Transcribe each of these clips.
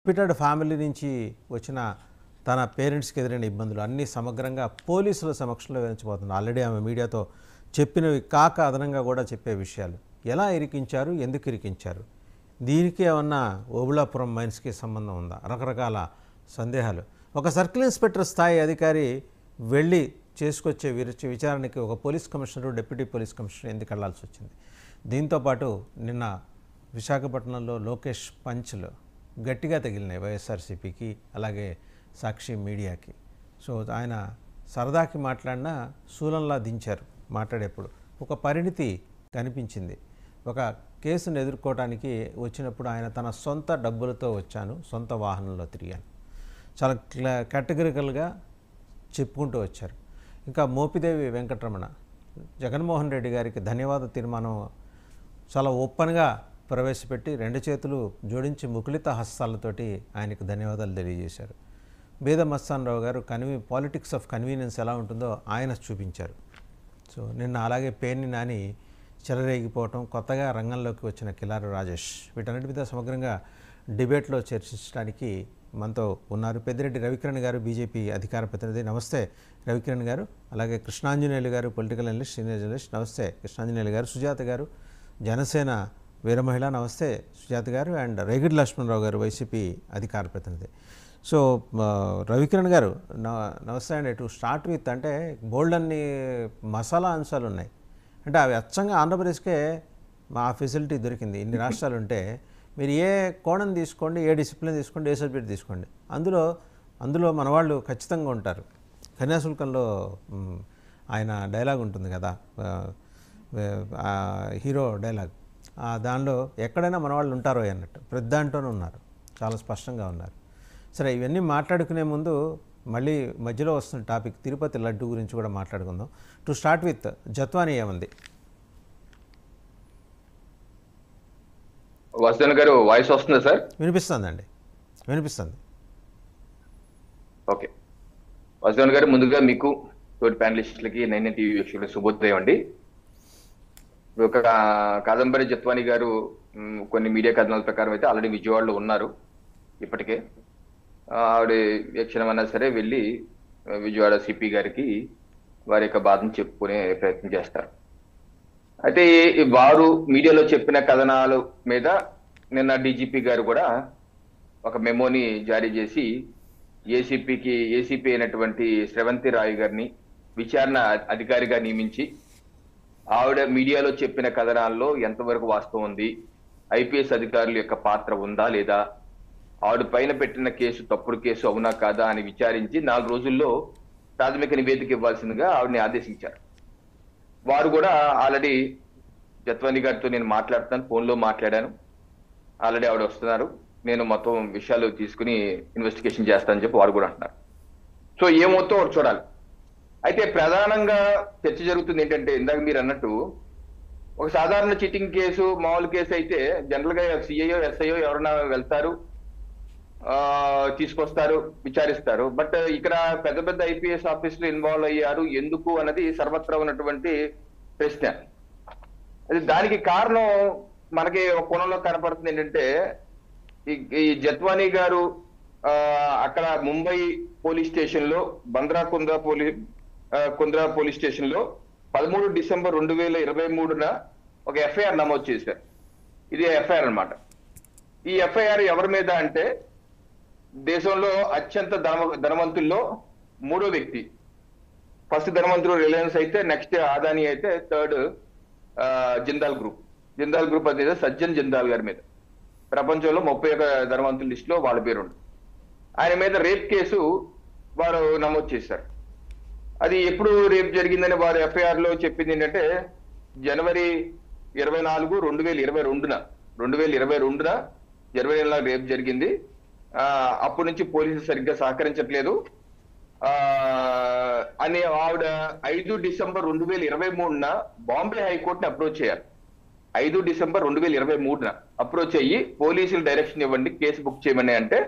Reputed family నుంచి వచ్చిన తన పేరెంట్స్కి ఎదురైన ఇబ్బందులు అన్నీ సమగ్రంగా పోలీసుల సమక్షంలో వివరించబోతుంది. ఆల్రెడీ ఆమె మీడియాతో చెప్పినవి కాక అదనంగా కూడా చెప్పే విషయాలు. ఎలా ఇరికించారు, ఎందుకు ఇరికించారు, దీనికి ఏమన్నా ఓబుళాపురం మైన్స్కి సంబంధం ఉందా, రకరకాల సందేహాలు. ఒక సర్కిల్ ఇన్స్పెక్టర్ స్థాయి అధికారి వెళ్ళి చేసుకొచ్చే విచారణకి ఒక police commissioner, deputy police commissioner ఎందుకు వెళ్లాల్సి వచ్చింది. దీంతోపాటు నిన్న విశాఖపట్నంలో లోకేష్ పంచ్లు గట్టిగా తగిలినాయి వైఎస్ఆర్సీపీకి, అలాగే సాక్షి మీడియాకి. సో ఆయన సరదాకి మాట్లాడినా శూలంలా దించారు మాట్లాడేప్పుడు. ఒక పరిణితి కనిపించింది. ఒక కేసును ఎదుర్కోవడానికి వచ్చినప్పుడు ఆయన తన సొంత డబ్బులతో వచ్చాను, సొంత వాహనంలో తిరిగాను, చాలా కేటగిరికల్గా చెప్పుకుంటూ వచ్చారు. ఇంకా మోపిదేవి వెంకటరమణ జగన్మోహన్ రెడ్డి గారికి ధన్యవాద తీర్మానం చాలా ఓపెన్గా ప్రవేశపెట్టి 2 చేతులు జోడించి ముకుళిత హస్తాలతోటి ఆయనకు ధన్యవాదాలు తెలియజేశారు. బేద మస్తానరావు గారు పాలిటిక్స్ ఆఫ్ కన్వీనియన్స్ ఎలా ఉంటుందో ఆయన చూపించారు. సో నిన్న అలాగే పేర్ని నాని చెలరేగిపోవటం, కొత్తగా రంగంలోకి వచ్చిన కిలారు రాజేష్, వీటన్నిటి మీద సమగ్రంగా డిబేట్లో చర్చించడానికి మనతో ఉన్నారు. పెద్దిరెడ్డి రవికిరణ్ గారు, బీజేపీ అధికార ప్రతినిధి. నమస్తే రవికిరణ్ గారు. అలాగే కృష్ణాంజనేయులు గారు, పొలిటికల్ అనలిస్ట్, సీనియర్ జర్నలిస్ట్. నమస్తే కృష్ణాంజనేయులు గారు. సుజాత గారు, జనసేన వీరమహిళ. నమస్తే సుజాత గారు. అండ్ రేగిడి లక్ష్మణరావు గారు, వైసీపీ అధికార ప్రతినిధి. సో రవికిరణ్ గారు నమస్తే అండి. టు స్టార్ట్ విత్, అంటే బోల్డ్ అన్ని మసాలా అంశాలు ఉన్నాయి. అంటే అవి అచ్చంగా ఆంధ్రప్రదేశ్కే మా ఫెసిలిటీ దొరికింది. ఇన్ని రాష్ట్రాలు ఉంటే మీరు ఏ కోణం తీసుకోండి, ఏ డిసిప్లిన్ తీసుకోండి, ఏ సబ్జెక్ట్ తీసుకోండి, అందులో మన వాళ్ళు ఖచ్చితంగా ఉంటారు. కన్యాశుల్కంలో ఆయన డైలాగ్ ఉంటుంది కదా, హీరో డైలాగ్, దానిలో ఎక్కడైనా మన వాళ్ళు ఉంటారో అన్నట్టు ప్రతి దాంట్లోనే ఉన్నారు, చాలా స్పష్టంగా ఉన్నారు. సరే, ఇవన్నీ మాట్లాడుకునే ముందు మళ్ళీ మధ్యలో వస్తున్న టాపిక్ తిరుపతి లడ్డు గురించి కూడా మాట్లాడుకుందాం. టు స్టార్ట్ విత్, జత్వాని ఏమంది? వాసుదేవన్ గారు వాయిస్ వస్తుందా సార్? వినిపిస్తుందండి, వినిపిస్తుంది. ఓకే వాసుదేవన్ గారు, ముందుగా మీకు తోటి ప్యానలిస్టులకి 9 టీవీ వీక్షకులకు శుభోదయం అండి. ఒక కాదంబరి జత్వాని గారు కొన్ని మీడియా కథనాల ప్రకారం అయితే ఆల్రెడీ విజయవాడలో ఉన్నారు. ఇప్పటికే ఆవిడ ఏ క్షణమైనా సరే వెళ్ళి విజయవాడ సిపి గారికి వారి యొక్క బాధను చెప్పుకునే ప్రయత్నం చేస్తారు. అయితే వారు మీడియాలో చెప్పిన కథనాల మీద నిన్న డీజీపీ గారు కూడా ఒక మెమోని జారీ చేసి ఏసీపీ అయినటువంటి శ్రవంతి రాయ్ గారిని విచారణ అధికారిగా నియమించి ఆవిడ మీడియాలో చెప్పిన కథనాల్లో ఎంతవరకు వాస్తవం ఉంది, ఐపీఎస్ అధికారుల యొక్క పాత్ర ఉందా లేదా, ఆవిడ పైన పెట్టిన కేసు తప్పుడు కేసు అవునా కాదా అని విచారించి 4 రోజుల్లో ప్రాథమిక నివేదిక ఇవ్వాల్సిందిగా ఆవిడని ఆదేశించారు. వారు కూడా ఆల్రెడీ జత్వాని గారితో నేను మాట్లాడుతాను, ఫోన్లో మాట్లాడాను, ఆల్రెడీ ఆవిడ వస్తున్నారు, నేను మొత్తం విషయాలు తీసుకుని ఇన్వెస్టిగేషన్ చేస్తానని చెప్పి వారు కూడా అంటున్నారు. సో ఏమవుతో ఒకటి చూడాలి. అయితే ప్రధానంగా చర్చ జరుగుతుంది ఏంటంటే, ఇందాక మీరు అన్నట్టు ఒక సాధారణ చీటింగ్ కేసు, మామూలు కేసు అయితే జనరల్ గా సిఐఓ ఎస్ఐఓ ఎవరైనా వెళ్తారు, తీసుకొస్తారు, విచారిస్తారు. బట్ ఇక్కడ పెద్ద పెద్ద ఐపీఎస్ ఆఫీసులు ఇన్వాల్వ్ అయ్యారు ఎందుకు అన్నది సర్వత్రా ఉన్నటువంటి ప్రశ్న. అది దానికి కారణం మనకి ఒక కోణంలో కనపడుతుంది ఏంటంటే, ఈ జత్వాని గారు అక్కడ ముంబై పోలీస్ స్టేషన్ లో కుంద్రా పోలీస్ స్టేషన్ లో 13 డిసెంబర్ 2023న ఒక ఎఫ్ఐఆర్ నమోదు చేశారు. ఇది ఎఫ్ఐఆర్ అన్నమాట. ఈ ఎఫ్ఐఆర్ ఎవరి మీద అంటే, దేశంలో అత్యంత ధనవంతుల్లో 3వ వ్యక్తి. ఫస్ట్ ధనవంతుడు రిలయన్స్ అయితే, నెక్స్ట్ ఆదాని అయితే, థర్డ్ జిందాల్ గ్రూప్ అనేది సజ్జన్ జిందాల్ గారి మీద ప్రపంచంలో 31 ధనవంతుల లిస్టులో వాళ్ళ పేరు ఉంది. ఆయన మీద రేప్ కేసు వారు నమోదు చేశారు. అది ఎప్పుడు రేప్ జరిగిందని వారు ఎఫ్ఐఆర్ లో చెప్పింది ఏంటంటే, జనవరి 24, 2022న జనవరి నెల రేప్ జరిగింది. అప్పటి నుంచి పోలీసులు సరిగ్గా సహకరించట్లేదు అని ఆవిడ 5 డిసెంబర్ 2023న బాంబే హైకోర్టుని అప్రోచ్ అయ్యారు. 5 డిసెంబర్ 2023న అప్రోచ్ అయ్యి పోలీసులు డైరెక్షన్ ఇవ్వండి, కేసు బుక్ చేయమని అంటే,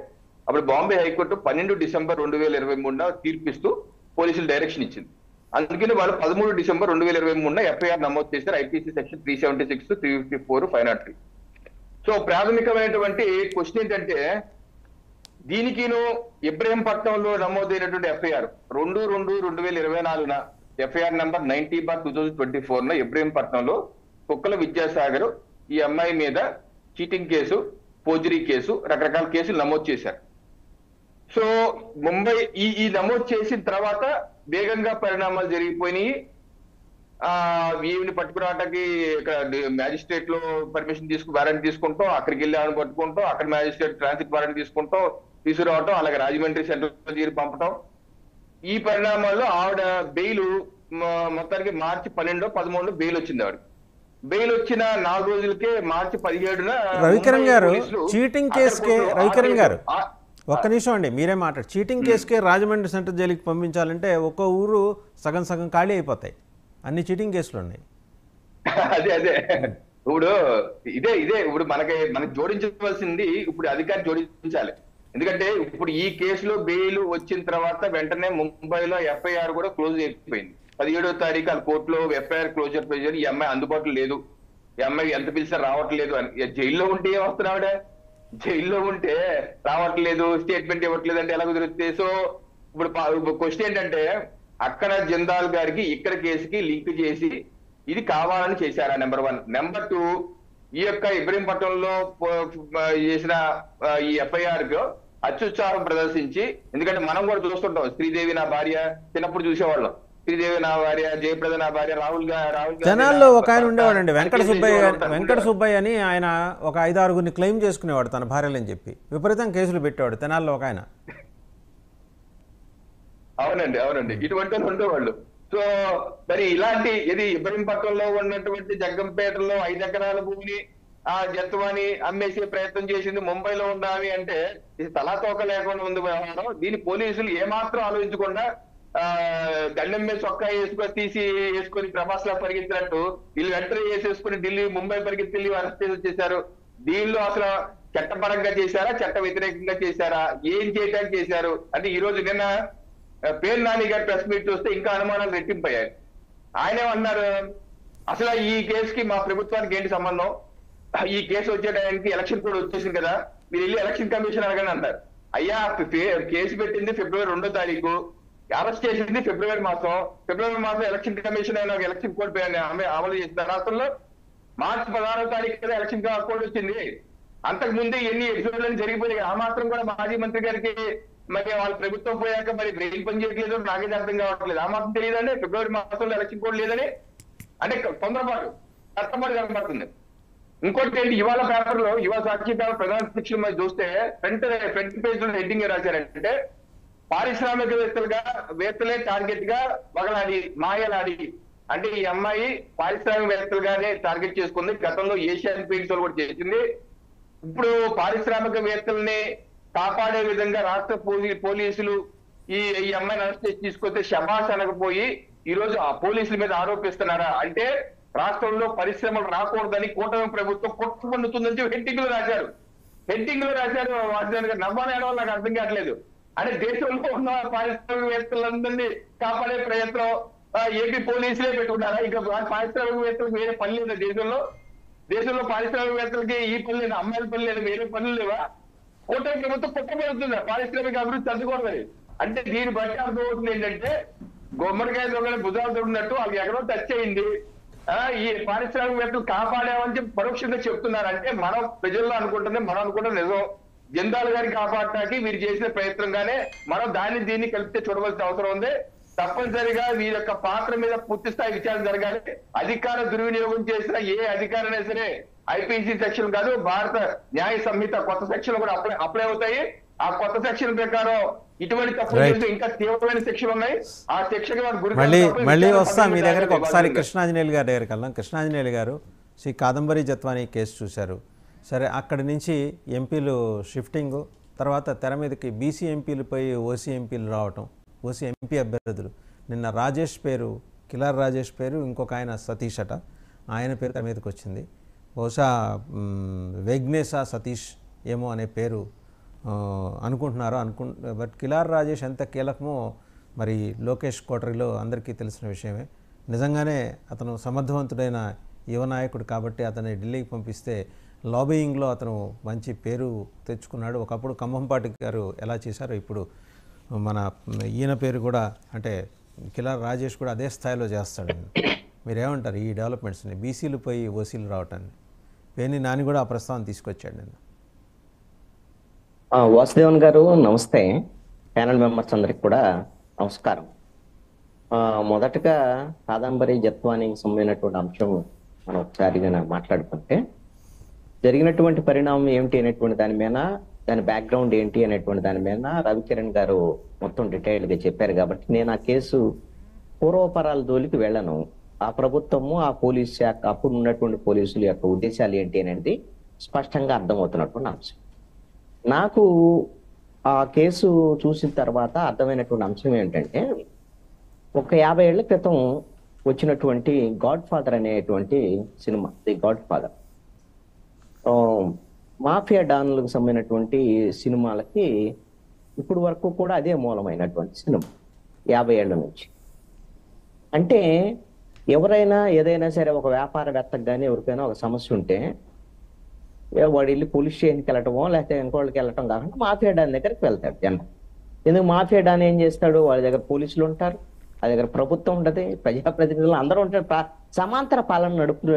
అప్పుడు బాంబే హైకోర్టు 12 డిసెంబర్ 2023న తీర్పిస్తూ పోలీసులు డైరెక్షన్ ఇచ్చింది. అందుకని వాళ్ళు 13 డిసెంబర్ 2023న ఎఫ్ఐఆర్ నమోదు చేశారు, ఐపీసీ సెక్షన్ 376, 354, 503. సో ప్రాథమికమైనటువంటి క్వశ్చన్ ఏంటంటే, దీనికిను ఇబ్రహీంపట్నంలో నమోదైనటువంటి ఎఫ్ఐఆర్ 2/2/2024 ఎఫ్ఐఆర్ నెంబర్ 90/2024 ఇబ్రహీంపట్నంలో కుక్కల విద్యాసాగర్ ఈ అమ్మాయి మీద చీటింగ్ కేసు, ఫోర్జరీ కేసు, రకరకాల కేసులు నమోదు చేశారు. సో ముంబై ఈ నమోదు చేసిన తర్వాత వేగంగా పరిణామాలు జరిగిపోయినాయి. ఈవిని పట్టుకురావడానికి ఇక్కడ మ్యాజిస్ట్రేట్ లో పర్మిషన్ వారెంట్ తీసుకుంటాం, అక్కడికి వెళ్ళి ఆమెను పట్టుకుంటాం, అక్కడ మ్యాజిస్ట్రేట్ ట్రాన్సిట్ వారెంట్ తీసుకురావటం, అలాగే రాజమండ్రి సెంట్రల్ జైలు పంపటం. ఈ పరిణామాల్లో ఆవిడ బెయిల్ మొత్తానికి మార్చి 12-13 బెయిల్ వచ్చింది. ఆవిడ బెయిల్ వచ్చిన 4 రోజులకే మార్చి 17న రవికిరణ్ గారు చీటింగ్ కేసుకే రవికిరణ్ గారు ఒక్క నిమిషం అండి, మీరే మాట్లాడు. చీటింగ్ కేసుకే రాజమండ్రి సెంట్రల్ జైలుకి పంపించాలంటే ఒక్కో ఊరు సగం సగం ఖాళీ అయిపోతాయి. అన్ని చీటింగ్ కేసులు ఉన్నాయి. అదే ఇప్పుడు ఇదే ఇప్పుడు మనకి జోడించవలసింది ఇప్పుడు అధికారి జోడించాలి. ఎందుకంటే ఇప్పుడు ఈ కేసులో బెయిల్ వచ్చిన తర్వాత వెంటనే ముంబైలో ఎఫ్ఐఆర్ కూడా క్లోజ్ అయిపోయింది. 17వ తారీఖు ఆ కోర్టులో ఎఫ్ఐఆర్ క్లోజర్ చేశారు. ఈ అమ్మాయి అందుబాటులో లేదు, ఈ అమ్మాయి ఎంత పిలిచినా రావట్లేదు అని. జైల్లో ఉంటే ఏమొస్తున్నావిడ? జైల్లో ఉంటే రావట్లేదు, స్టేట్మెంట్ ఇవ్వట్లేదు అంటే ఎలా కుదురుతుంది? సో ఇప్పుడు క్వశ్చన్ ఏంటంటే అక్కడ జిందాల్ గారికి ఇక్కడ కేసుకి లింక్ చేసి ఇది కావాలని చేశారా? నెంబర్ 1. నెంబర్ 2, ఈ యొక్క ఇబ్రహీంపట్నంలో చేసిన ఈ ఎఫ్ఐఆర్ కు అత్యుత్సాహం ప్రదర్శించి, ఎందుకంటే మనం కూడా చూస్తుంటాం, శ్రీదేవి నా భార్య చిన్నప్పుడు చూసేవాళ్ళం, శ్రీదేవి నా భార్య, జయప్రద నా భార్య, రాహుల్ జనాల్లో ఒక ఆయన ఉండేవాడండి వెంకట సుబ్బయ్య అని. ఆయన ఒక 5-6 క్లెయిమ్ చేసుకునేవాడు తన భార్యలని చెప్పి, విపరీతం కేసులు పెట్టేవాడు తెనాల్లో ఒక ఆయన. అవునండి ఇటువంటి వాళ్ళు ఉండేవాళ్ళు. సో మరి ఇలాంటి ఇది ఇబ్రహీంపట్నంలో ఉన్నటువంటి జగ్గంపేటలో 5 ఎకరాల భూమిని ఆ జత్వాని అమ్మేసే ప్రయత్నం చేసింది ముంబైలో ఉండాలి అంటే ఇది తలాతోక లేకుండా ఉంది వ్యవహారం. దీని పోలీసులు ఏమాత్రం ఆలోచించకుండా గండం మీద చొక్కా వేసుకొని ప్రభాస్ లా పరిగెత్తినట్టు వీళ్ళు వెంటనే వేసేసుకుని ఢిల్లీ, ముంబై పరిగెత్తి అరెస్ట్ చేసి వచ్చేసారు. దీనిలో అసలు చట్టపరంగా చేశారా, చట్ట వ్యతిరేకంగా చేశారా, ఏం చేయడానికి చేశారు అంటే ఈ రోజు నిన్న పేరు నాని గారి ప్రెస్ మీట్ చూస్తే ఇంకా అనుమానాలు రెట్టింపయ్యాయి. ఆయనేమన్నారు, అసలు ఈ కేసుకి మా ప్రభుత్వానికి ఏంటి సంబంధం? ఈ కేసు వచ్చే టైంకి ఎలక్షన్ కూడా వచ్చేసింది కదా, మీరు వెళ్ళి ఎలక్షన్ కమిషన్ అడగండి అంటారు. అయ్యా కేసు పెట్టింది ఫిబ్రవరి 2వ తారీఖు, అరెస్ట్ చేసింది ఫిబ్రవరి మాసం ఎలక్షన్ కమిషన్ అయినా ఎలక్షన్ కోడ్ అమలు చేసిన రాష్ట్రంలో మార్చి 16వ తారీఖు కదా ఎలక్షన్ కోడ్ వచ్చింది. అంతకు ముందే ఎన్ని ఎపిసోడ్లు జరిగిపోయాయి. ఆ మాత్రం కూడా మాజీ మంత్రి గారికి మరి వాళ్ళ ప్రభుత్వం పోయాక మరి బ్రెయిన్ పని చేయట్లేదు, నాకైతే అర్థం కావట్లేదు. ఆ మాత్రం తెలియదండి ఫిబ్రవరి మాసంలో ఎలక్షన్ కోడ్ లేదని. అంటే తొందరపాటు కనబడుతుంది. ఇంకోటి ఏంటి, ఇవాళ పేపర్ లో యువ సాక్షి పేపర్ ప్రధాన శిక్షణ మీద చూస్తే ఫ్రంట్ పేజ్ లో హెడ్డింగ్ రాశారంటే పారిశ్రామికవేత్తలే టార్గెట్ గా వగలాడి మాయలాడి. అంటే ఈ అమ్మాయి పారిశ్రామికవేత్తలుగానే టార్గెట్ చేసుకుంది. గతంలో ఏషియన్ పెయింట్స్ కూడా చేసింది. ఇప్పుడు పారిశ్రామికవేత్తల్ని కాపాడే విధంగా రాష్ట్ర పోలీసులు ఈ అమ్మాయిని అరెస్ట్ చేసి తీసుకొస్తే శబాష్ అనకపోయి ఈ రోజు ఆ పోలీసుల మీద ఆరోపిస్తున్నారా? అంటే రాష్ట్రంలో పరిశ్రమలు రాకూడదని కూటమి ప్రభుత్వం కొట్టుకుంటుందని చెప్పి హెడ్డింగ్ లో రాశారు. వాటి నవ్వాలని నాకు అర్థం కావట్లేదు. అంటే దేశంలో ఉన్న పారిశ్రామికవేత్తలందరినీ కాపాడే ప్రయత్నం ఏపీ పోలీసులే పెట్టుకున్నారా? ఇంకా పారిశ్రామికవేత్తలకు వేరే పని లేదా? దేశంలో పారిశ్రామికవేత్తలకి ఈ పని లేదు, అమ్మాయిల పని లేదు, వేరే పనులు లేవా? కూటమి ప్రభుత్వం కుట్టబడుతుంది పారిశ్రామిక అభివృద్ధి అందుకోవడం. అంటే దీన్ని బట్టి అర్థమవుతుంది ఏంటంటే గుమ్మడికాయ దొంగ భుజాలు దొరికినట్టు వాళ్ళకి ఎక్కడో టచ్ అయింది. ఈ పారిశ్రామికవేత్తలు కాపాడామని చెప్పి పరోక్షంగా చెప్తున్నారంటే మనం ప్రజల్లో అనుకుంటుంది, మనం అనుకుంటే నిజం. జిందాల్ గారిని కాపాడటానికి వీరు చేసిన ప్రయత్నంగానే మనం దీన్ని కలిపితే చూడవలసిన అవసరం ఉంది. తప్పనిసరిగా వీరి యొక్క పాత్ర మీద పూర్తి స్థాయి విచారణ జరగాలి. అధికార దుర్వినియోగం చేసిన ఏ అధికారైనా సరే ఐపీసీ సెక్షన్ కాదు, భారత న్యాయ సంహిత కొత్త సెక్షన్ కూడా అప్లై అవుతాయి. ఆ కొత్త సెక్షన్ ప్రకారం ఇటువంటి తప్పులు చేస్తే ఇంకా తీవ్రమైన శిక్షలు ఉన్నాయి. ఆ శిక్షకి మళ్ళీ వస్తా మీ దగ్గరకు. ఒకసారి కృష్ణాంజనేయులు గారి దగ్గరికి వెళ్దాం. కృష్ణాంజనేయులు గారు శ్రీ కాదంబరి జత్వాని కేసు చూశారు. సరే, అక్కడి నుంచి ఎంపీలు షిఫ్టింగ్, తర్వాత తెర మీదకి బీసీ ఎంపీలపై ఓసీ ఎంపీలు రావటం, ఓసీ ఎంపీ అభ్యర్థులు. నిన్న రాజేష్ పేరు, కిలార్ రాజేష్ పేరు, ఇంకొక ఆయన సతీష్ అట, ఆయన పేరు తెర మీదకి వచ్చింది. బహుశా వెగ్నేసా సతీష్ ఏమో అనే పేరు అనుకుంటున్నారు. బట్ కిలార్ రాజేష్ ఎంత కీలకమో మరి లోకేష్ కోటరీలో అందరికీ తెలిసిన విషయమే. నిజంగానే అతను సమర్థవంతుడైన యువ నాయకుడు కాబట్టి అతన్ని ఢిల్లీకి పంపిస్తే లాబియింగ్లో అతను మంచి పేరు తెచ్చుకున్నాడు. ఒకప్పుడు కంభంపాటి గారు ఎలా చేశారో ఇప్పుడు మన ఈయన పేరు కూడా అంటే కిలార్ రాజేష్ కూడా అదే స్థాయిలో చేస్తాడు. మీరేమంటారు ఈ డెవలప్మెంట్స్ని, బీసీలు పోయి ఓసీలు రావటాన్ని? పేర్ని నాని కూడా ఆ ప్రస్తావన తీసుకొచ్చాడు నిన్న. వాసుదేవన్ గారు నమస్తే. ప్యానల్ మెంబర్స్ అందరికి కూడా నమస్కారం. మొదటగా కాదంబరి జత్వానికి సంబంధించినటువంటి అంశం మనం ఒకసారిగా మాట్లాడుకుంటే, జరిగినటువంటి పరిణామం ఏమిటి అనేటువంటి దాని మీద, దాని బ్యాక్గ్రౌండ్ ఏంటి అనేటువంటి దాని మీద రవికిరణ్ గారు మొత్తం డీటెయిల్గా చెప్పారు. కాబట్టి నేను ఆ కేసు పూర్వపరాల జోలికి వెళ్ళను. ఆ ప్రభుత్వము, ఆ పోలీస్ శాఖ, అప్పుడు ఉన్నటువంటి పోలీసుల యొక్క ఉద్దేశాలు ఏంటి అనేది స్పష్టంగా అర్థమవుతున్నటువంటి అంశం. నాకు ఆ కేసు చూసిన తర్వాత అర్థమైనటువంటి అంశం ఏంటంటే, ఒక 50 ఏళ్ల క్రితం వచ్చినటువంటి గాడ్ ఫాదర్ అనేటువంటి cinema, the god father, mafia డాన్లకు సంబంధించినటువంటి సినిమాలకి ఇప్పుడు వరకు కూడా అదే మూలమైనటువంటి సినిమా 50 ఏళ్ల నుంచి. అంటే ఎవరైనా ఏదైనా సరే ఒక వ్యాపారవేత్తకు కానీ ఎవరికైనా ఒక సమస్య ఉంటే వాడు వెళ్ళి పోలీస్ స్టేషన్కి వెళ్ళటమో లేకపోతే ఇంకోళ్ళకి వెళ్ళటం కాకుండా మాఫియా డాన్ దగ్గరికి వెళ్తాడు జనం. ఎందుకు మాఫియా డాన్ ఏం చేస్తాడు? వాళ్ళ దగ్గర పోలీసులు ఉంటారు, వాళ్ళ దగ్గర ప్రభుత్వం ఉంటుంది, ప్రజాప్రతినిధులు అందరూ ఉంటారు, సమాంతర పాలన నడుపు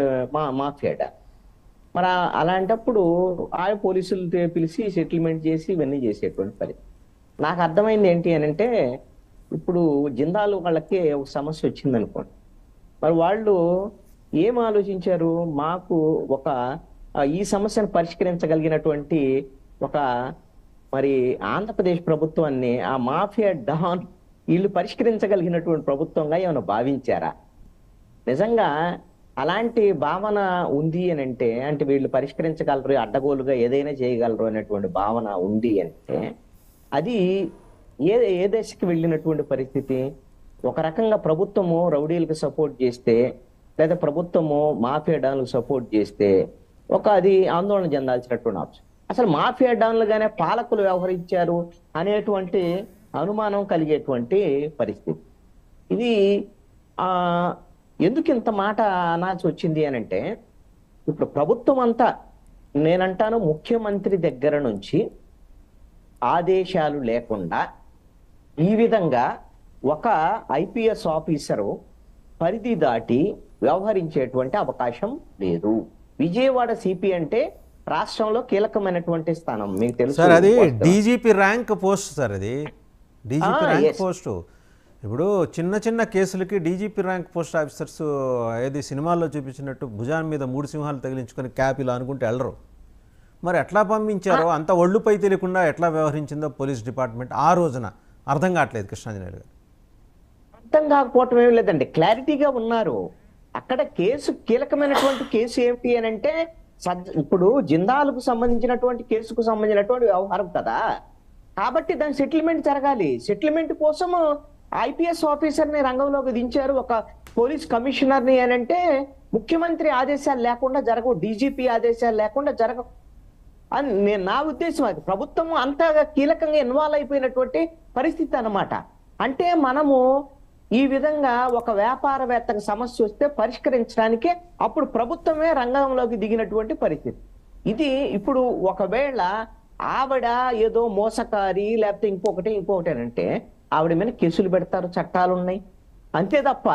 మాఫియా డాన్. మరి అలాంటప్పుడు ఆ పోలీసులు పిలిచి సెటిల్మెంట్ చేసి ఇవన్నీ చేసేటువంటి పని. నాకు అర్థమైంది ఏంటి అని అంటే, ఇప్పుడు జిందాల్ వాళ్ళకి ఒక సమస్య వచ్చింది అనుకోండి, మరి వాళ్ళు ఏం ఆలోచించారు? మాకు ఒక ఈ సమస్యను పరిష్కరించగలిగినటువంటి ఒక మరి ఆంధ్రప్రదేశ్ ప్రభుత్వాన్ని ఆ మాఫియా డాన్ వీళ్ళు పరిష్కరించగలిగినటువంటి ప్రభుత్వంగా ఏమైనా భావించారా? నిజంగా అలాంటి భావన ఉంది అని అంటే వీళ్ళు పరిష్కరించగలరు, అడ్డగోలుగా ఏదైనా చేయగలరు అనేటువంటి భావన ఉంది అంటే అది ఏ దశకి వెళ్ళినటువంటి పరిస్థితి? ఒక రకంగా ప్రభుత్వము రౌడీలకు సపోర్ట్ చేస్తే, లేదా ప్రభుత్వము మాఫియా డాన్లకు సపోర్ట్ చేస్తే అది ఆందోళన చెందాల్సినటువంటి అంశం. అసలు మాఫియా డాన్లుగానే పాలకులు వ్యవహరించారు అనేటువంటి అనుమానం కలిగేటువంటి పరిస్థితి. ఇది ఎందుకు ఇంత మాట అనాల్సి వచ్చింది అని అంటే, ఇప్పుడు ప్రభుత్వం అంతా, నేనంటాను ముఖ్యమంత్రి దగ్గర నుంచి ఆదేశాలు లేకుండా ఈ విధంగా ఒక ఐపీఎస్ ఆఫీసరు పరిధి దాటి వ్యవహరించేటువంటి అవకాశం లేదు. విజయవాడ సిపి అంటే రాష్ట్రంలో కీలకమైనటువంటి స్థానం, మీకు తెలుసు సార్. అది డీజీపీ ర్యాంక్ పోస్ట్ సార్, అది డీజీపీ ర్యాంక్ పోస్టు. ఇప్పుడు చిన్న చిన్న కేసులకి డీజీపీ ర్యాంక్ పోస్ట్ ఆఫీసర్స్ ఏది సినిమాల్లో చూపించినట్టు భుజాన్ మీద 3 సింహాలు తగిలించుకొని క్యాప్ ఇలా అనుకుంటే వెళ్ళరు. మరి ఎట్లా పంపించారో, అంత ఒళ్ళుపై తెలియకుండా ఎట్లా వ్యవహరించిందో పోలీస్ డిపార్ట్మెంట్ ఆ రోజున అర్థం కావట్లేదు కృష్ణాంజనేయులు గారు. అర్థం కాకపోవటం ఏం లేదండి, క్లారిటీగా ఉన్నారు. అక్కడ కేసు కీలకమైనటువంటి కేసు ఏమిటి అని అంటే, ఇప్పుడు జిందాల్కు సంబంధించినటువంటి కేసుకు సంబంధించినటువంటి వ్యవహారం కదా, కాబట్టి దాని సెటిల్మెంట్ జరగాలి. సెటిల్మెంట్ కోసం ఐపీఎస్ ఆఫీసర్ని రంగంలోకి దించారు, ఒక పోలీస్ కమిషనర్ని అని అంటే ముఖ్యమంత్రి ఆదేశాలు లేకుండా జరగవు, డీజీపీ ఆదేశాలు లేకుండా జరగవు అని నా ఉద్దేశం. అది ప్రభుత్వం అంతగా కీలకంగా ఇన్వాల్వ్ అయిపోయినటువంటి పరిస్థితి అన్నమాట. అంటే మనము ఈ విధంగా ఒక వ్యాపారవేత్తకు సమస్య వస్తే పరిష్కరించడానికి అప్పుడు ప్రభుత్వమే రంగంలోకి దిగినటువంటి పరిస్థితి ఇది. ఇప్పుడు ఒకవేళ ఆవిడ ఏదో మోసకారి లేకపోతే ఇంకొకటి అని అంటే ఆవిడ మీద కేసులు పెడతారు, చట్టాలు ఉన్నాయి, అంతే తప్ప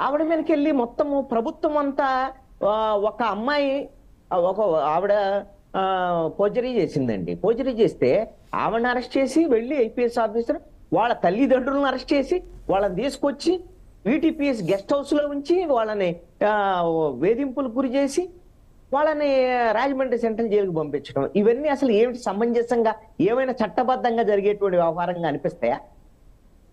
ఆవిడ మీదకి వెళ్ళి మొత్తము ప్రభుత్వం అంతా ఒక అమ్మాయి ఆవిడ పోజరీ చేసిందండి. పోజరీ చేస్తే ఆవిడని అరెస్ట్ చేసి వెళ్ళి ఐపీఎస్ ఆఫీసర్ వాళ్ళ తల్లిదండ్రులను అరెస్ట్ చేసి వాళ్ళని తీసుకొచ్చి వీటీపీఎస్ గెస్ట్ హౌస్ లో ఉంచి వాళ్ళని వేధింపులు గురి చేసి వాళ్ళని రాజమండ్రి సెంట్రల్ జైలుకు పంపించడం, ఇవన్నీ అసలు ఏమిటి సమంజసంగా, ఏమైనా చట్టబద్ధంగా జరిగేటువంటి వ్యవహారంగా అనిపిస్తాయా?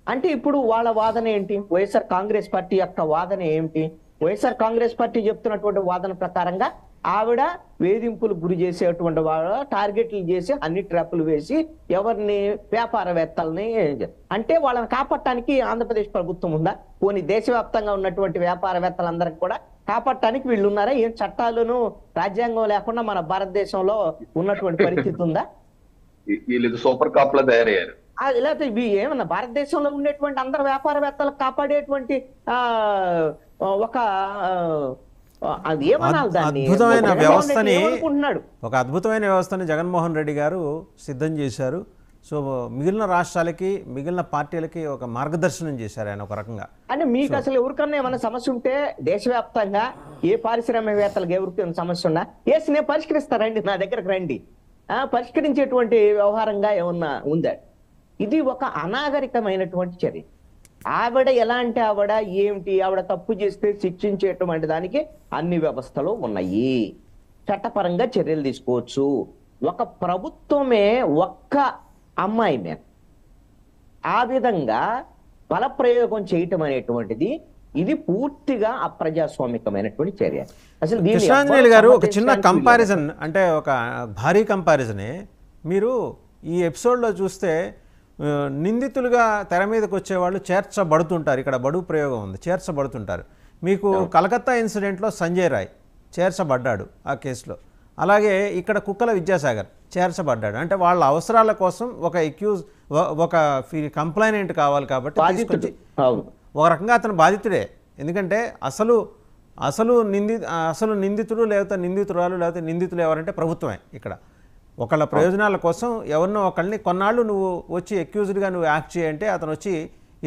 అంటే ఇప్పుడు వాళ్ళ వాదన ఏంటి? వైఎస్ఆర్ కాంగ్రెస్ పార్టీ యొక్క వాదన ఏమిటి? వైఎస్ఆర్ కాంగ్రెస్ పార్టీ చెప్తున్నటువంటి వాదన ప్రకారంగా ఆవిడ వేధింపులు గురి చేసేటువంటి వాళ్ళ టార్గెట్లు చేసి అన్ని ట్రాపులు వేసి ఎవరిని, వ్యాపారవేత్తల్ని, అంటే వాళ్ళని కాపాడటానికి ఆంధ్రప్రదేశ్ ప్రభుత్వం ఉందా? పోనీ దేశవ్యాప్తంగా ఉన్నటువంటి వ్యాపారవేత్తలందరికీ కూడా కాపాడటానికి వీళ్ళు ఉన్నారా? ఏం చట్టాలను రాజ్యాంగం లేకుండా మన భారతదేశంలో ఉన్నటువంటి పరిస్థితి ఉందా? వీళ్ళు సూపర్ కాప్ లా తయారయ్యారు. లేకపోతే ఏమన్నా భారతదేశంలో ఉండేటువంటి అందరు వ్యాపారవేత్తలకు కాపాడేటువంటి ఒక అది ఏమనాలి దాన్ని? అద్భుతమైన జగన్మోహన్ రెడ్డి వ్యవస్థని ఏమనుకుంటున్నాడు? ఒక అద్భుతమైన వ్యవస్థని జగన్మోహన్ రెడ్డి గారు సిద్ధం చేశారు. సో మిగిలిన రాష్ట్రాలకి మిగిలిన పార్టీలకి ఒక మార్గదర్శనం చేశారు ఆయన ఒక రకంగా. అంటే మీకు అసలు ఎవరికన్నా ఏమైనా సమస్య ఉంటే దేశవ్యాప్తంగా ఏ పారిశ్రామికవేత్తలకు ఎవరికి సమస్య ఉన్నా నేను పరిష్కరిస్తారండి, నా దగ్గరకు రండి, పరిష్కరించేటువంటి వ్యవహారంగా ఏమన్నా ఉందా? ఇది ఒక అనాగరికమైనటువంటి చర్య. ఆవిడ ఎలా అంటే ఆవిడ ఏమిటి, ఆవిడ తప్పు చేస్తే శిక్షించేటువంటి దానికి అన్ని వ్యవస్థలు ఉన్నాయి, చట్టపరంగా చర్యలు తీసుకోవచ్చు. ఒక ప్రభుత్వమే ఒక్క అమ్మాయి మీద ఆ విధంగా బలప్రయోగం చేయటం అనేటువంటిది ఇది పూర్తిగా అప్రజాస్వామికమైనటువంటి చర్య. అసలు కృష్ణాంజనేయులు గారు ఒక చిన్న కంపారిజన్, అంటే ఒక భారీ కంపారిజనే. మీరు ఈ ఎపిసోడ్లో చూస్తే నిందితులుగా తెర మీదకి వచ్చేవాళ్ళు చేర్చబడుతుంటారు. ఇక్కడ బడుగు ప్రయోగం ఉంది, చేర్చబడుతుంటారు. మీకు కలకత్తా ఇన్సిడెంట్లో సంజయ్ రాయ్ చేర్చబడ్డాడు ఆ కేసులో. అలాగే ఇక్కడ కుక్కల విద్యాసాగర్ చేర్చబడ్డాడు. అంటే వాళ్ళ అవసరాల కోసం ఒక కంప్లైనెంట్ కావాలి కాబట్టి తీసుకొచ్చి, ఒక రకంగా అతను బాధితుడే. ఎందుకంటే అసలు నిందితుడు లేకపోతే నిందితురాలు లేకపోతే నిందితులు ఎవరంటే ప్రభుత్వమే. ఇక్కడ ఒకళ్ళ ప్రయోజనాల కోసం ఎవరినో ఒకళ్ళని కొన్నాళ్ళు నువ్వు వచ్చి అక్యూజ్డ్గా నువ్వు యాక్ట్ చేయంటే అతను వచ్చి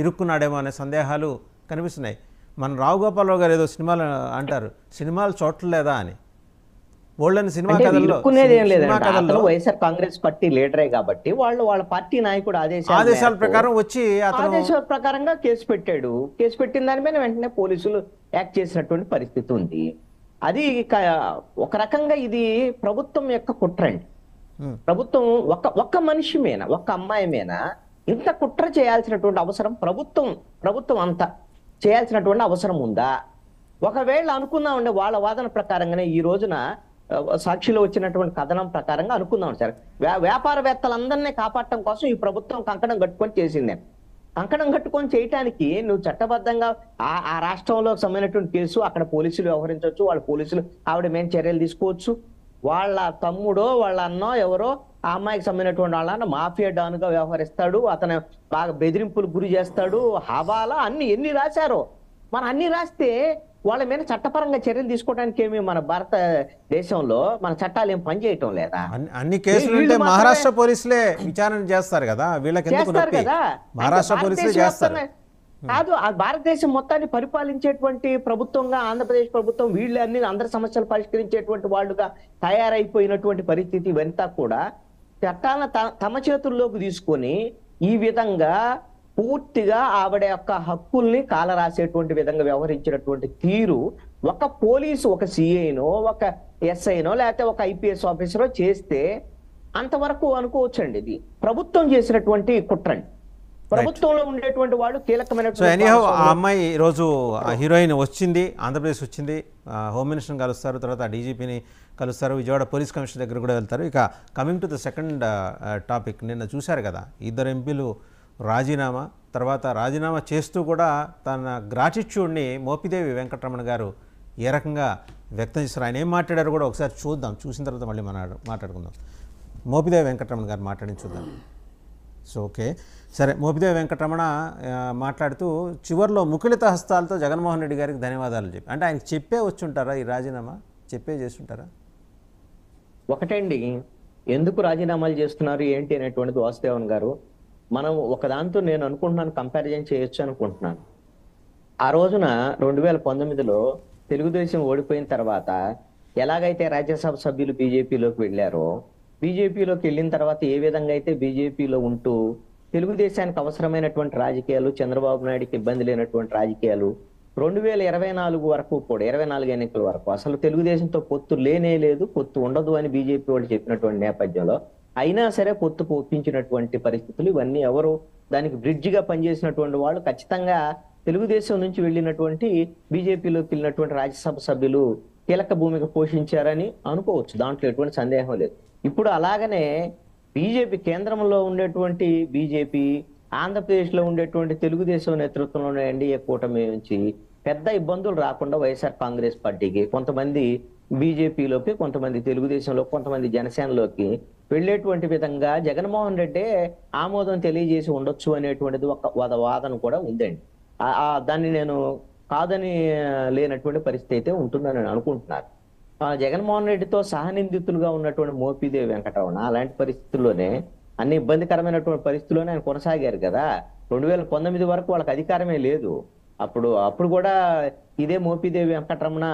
ఇరుక్కున్నాడేమో అనే సందేహాలు కనిపిస్తున్నాయి. మన రావు గోపాలరావు గారు ఏదో సినిమాలు అంటారు, సినిమాలు చూడలేదా అని. ఓల్డెన్ సినిమా కథల్లో వైఎస్ఆర్ కాంగ్రెస్ పార్టీ లీడరే కాబట్టి వాళ్ళ పార్టీ నాయకుడు ఆదేశాల ప్రకారం వచ్చి ఆదేశాల ప్రకారంగా కేసు పెట్టాడు. కేసు పెట్టిన దాని మీద వెంటనే పోలీసులు యాక్ట్ చేసినటువంటి పరిస్థితి ఉంది. అది ఒక రకంగా ఇది ప్రభుత్వం యొక్క కుట్రండి. ప్రభుత్వం ఒక్క మనిషి మీద, ఒక్క అమ్మాయి మీద ఇంత కుట్ర చేయాల్సినటువంటి అవసరం ప్రభుత్వం అంతా చేయాల్సినటువంటి అవసరం ఉందా? ఒకవేళ అనుకుందాం ఉండే వాళ్ళ వాదన ప్రకారంగానే ఈ రోజున సాక్షిలో వచ్చినటువంటి కథనం ప్రకారంగా అనుకుందాం సార్, వ్యాపారవేత్తలందరినీ కాపాడటం కోసం ఈ ప్రభుత్వం కంకణం కట్టుకొని చేసింది. కంకణం కట్టుకొని చేయటానికి నువ్వు చట్టబద్ధంగా ఆ రాష్ట్రంలో సంబంధించినటువంటి కేసు అక్కడ పోలీసులు వ్యవహరించవచ్చు, వాళ్ళ పోలీసులు ఆవిడ మీద చర్యలు తీసుకోవచ్చు. వాళ్ళ తమ్ముడో వాళ్ళ అన్నో ఎవరో ఆ అమ్మాయికి సంబంధించినటువంటి వాళ్ళ మాఫియా డాన్గా వ్యవహరిస్తాడు, అతను బాగా బెదిరింపులు గురి చేస్తాడు, హవాలా ఎన్ని రాశారో. మనం అన్ని రాస్తే వాళ్ళ మీద చట్టపరంగా చర్యలు తీసుకోవడానికి ఏమి మన భారతదేశంలో మన చట్టాలు ఏం పనిచేయటం లేదా? అన్ని కేసులు మహారాష్ట్ర పోలీసులే విచారణ చేస్తారు కదా, వీళ్ళకి చేస్తారు కదా. మహారాష్ట్ర పోలీసులే చేస్తారు కాదు, ఆ భారతదేశం మొత్తాన్ని పరిపాలించేటువంటి ప్రభుత్వంగా ఆంధ్రప్రదేశ్ ప్రభుత్వం వీళ్ళే అందరి సమస్యలు పరిష్కరించేటువంటి వాళ్ళుగా తయారైపోయినటువంటి పరిస్థితి ఇవంతా కూడా చట్టాలను తమ చేతుల్లోకి తీసుకొని ఈ విధంగా పూర్తిగా ఆవిడ యొక్క హక్కుల్ని కాలరాసేటువంటి విధంగా వ్యవహరించినటువంటి తీరు ఒక పోలీసు, ఒక సిఐనో ఒక ఎస్ఐనో లేకపోతే ఒక ఐపీఎస్ ఆఫీసరో చేస్తే అంతవరకు అనుకోవచ్చండి. ఇది ప్రభుత్వం చేసినటువంటి కుట్రండి. ప్రభుత్వంలో ఉండేటువంటి వాళ్ళు కీలకమైన. ఆ అమ్మాయి ఈరోజు హీరోయిన్ వచ్చింది, ఆంధ్రప్రదేశ్ వచ్చింది, హోమ్ మినిస్టర్ని కలుస్తారు, తర్వాత డీజీపీని కలుస్తారు, విజయవాడ పోలీస్ కమిషనర్ దగ్గర కూడా వెళ్తారు. ఇక coming to the second topic, నిన్న చూశారు కదా ఇద్దరు ఎంపీలు రాజీనామా, తర్వాత రాజీనామా చేస్తూ కూడా తన గ్రాటిట్యూడ్ని మోపిదేవి వెంకటరమణ గారు ఏ రకంగా వ్యక్తం చేస్తారు, ఆయన ఏం మాట్లాడారు కూడా ఒకసారి చూద్దాం. చూసిన తర్వాత మళ్ళీ మాట్లాడుకుందాం. మోపిదేవి వెంకటరమణ గారు మాట్లాడి చూద్దాం. సో ఓకే సరే, మోపిదేవి వెంకటరమణ మాట్లాడుతూ చివరిలో ముకుళిత హస్తాలతో జగన్మోహన్ రెడ్డి గారికి ధన్యవాదాలు చెప్పి, అంటే ఆయనకి చెప్పే వచ్చి ఉంటారా ఈ రాజీనామా, చెప్పే చేస్తుంటారా? ఒకటండి, ఎందుకు రాజీనామాలు చేస్తున్నారు ఏంటి అనేటువంటిది వాసుదేవన్ గారు మనం ఒకదాంతో నేను అనుకుంటున్నాను కంపారిజన్ చేయొచ్చు అనుకుంటున్నాను. ఆ రోజున 2019లో తెలుగుదేశం ఓడిపోయిన తర్వాత ఎలాగైతే రాజ్యసభ సభ్యులు బీజేపీలోకి వెళ్ళారో, బీజేపీలోకి వెళ్ళిన తర్వాత ఏ విధంగా అయితే బీజేపీలో ఉంటూ తెలుగుదేశానికి అవసరమైనటువంటి రాజకీయాలు, చంద్రబాబు నాయుడికి ఇబ్బంది లేనటువంటి రాజకీయాలు 2024 వరకు కూడా 24 ఎన్నికల వరకు అసలు తెలుగుదేశంతో పొత్తు లేనే లేదు, పొత్తు ఉండదు అని బీజేపీ వాళ్ళు చెప్పినటువంటి నేపథ్యంలో అయినా సరే పొత్తు ఒప్పించినటువంటి పరిస్థితులు ఇవన్నీ ఎవరు దానికి బ్రిడ్జిగా పనిచేసినటువంటి వాళ్ళు ఖచ్చితంగా తెలుగుదేశం నుంచి వెళ్ళినటువంటి బీజేపీలోకి వెళ్ళినటువంటి రాజ్యసభ సభ్యులు కీలక భూమిక పోషించారని అనుకోవచ్చు, దాంట్లో ఎటువంటి సందేహం లేదు. ఇప్పుడు అలాగనే బీజేపీ కేంద్రంలో ఉండేటువంటి బీజేపీ, ఆంధ్రప్రదేశ్లో ఉండేటువంటి తెలుగుదేశం నేతృత్వంలోని ఎన్డీఏ కూటమి నుంచి పెద్ద ఇబ్బందులు రాకుండా వైఎస్ఆర్ కాంగ్రెస్ పార్టీకి కొంతమంది బీజేపీలోకి, కొంతమంది తెలుగుదేశంలో, కొంతమంది జనసేనలోకి వెళ్ళేటువంటి విధంగా జగన్మోహన్ రెడ్డి ఆమోదం తెలియజేసి ఉండొచ్చు అనేటువంటిది ఒక వాదన కూడా ఉందండి. దాన్ని నేను కాదని లేనటువంటి పరిస్థితి అయితే ఉంటుందని నేను అనుకుంటున్నాను. జగన్మోహన్ రెడ్డితో సహనిందితులుగా ఉన్నటువంటి మోపిదేవి వెంకటరమణ అలాంటి పరిస్థితుల్లోనే, అన్ని ఇబ్బందికరమైనటువంటి పరిస్థితుల్లోనే ఆయన కొనసాగారు కదా. 2019 వరకు వాళ్ళకి అధికారమే లేదు. అప్పుడు కూడా ఇదే మోపిదేవి వెంకటరమణ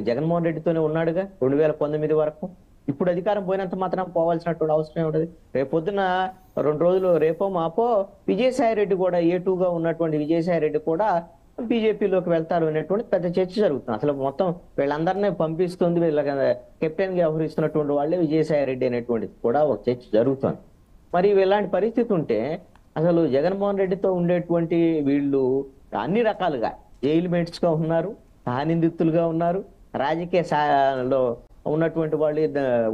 జగన్మోహన్ రెడ్డితోనే ఉన్నాడుగా 2019 వరకు. ఇప్పుడు అధికారం పోయినంత మాత్రం పోవాల్సినటువంటి అవసరం ఏమిటది? రేపొద్దున 2 రోజులు రేపో మాపో విజయసాయి రెడ్డి కూడా A2గా ఉన్నటువంటి విజయసాయి రెడ్డి కూడా బీజేపీలోకి వెళ్తారు అనేటువంటి పెద్ద చర్చ జరుగుతుంది. అసలు మొత్తం వీళ్ళందరినీ పంపిస్తుంది, వీళ్ళ కెప్టెన్ గా వ్యవహరిస్తున్నటువంటి వాళ్ళే విజయసాయి రెడ్డి అనేటువంటిది కూడా ఒక చర్చ జరుగుతుంది. మరి ఇలాంటి పరిస్థితి ఉంటే అసలు జగన్మోహన్ రెడ్డితో ఉండేటువంటి వీళ్ళు అన్ని రకాలుగా జైలు మేట్స్ గా ఉన్నారు, సహనిందితులుగా ఉన్నారు, రాజకీయాల్లో ఉన్నటువంటి వాళ్ళు,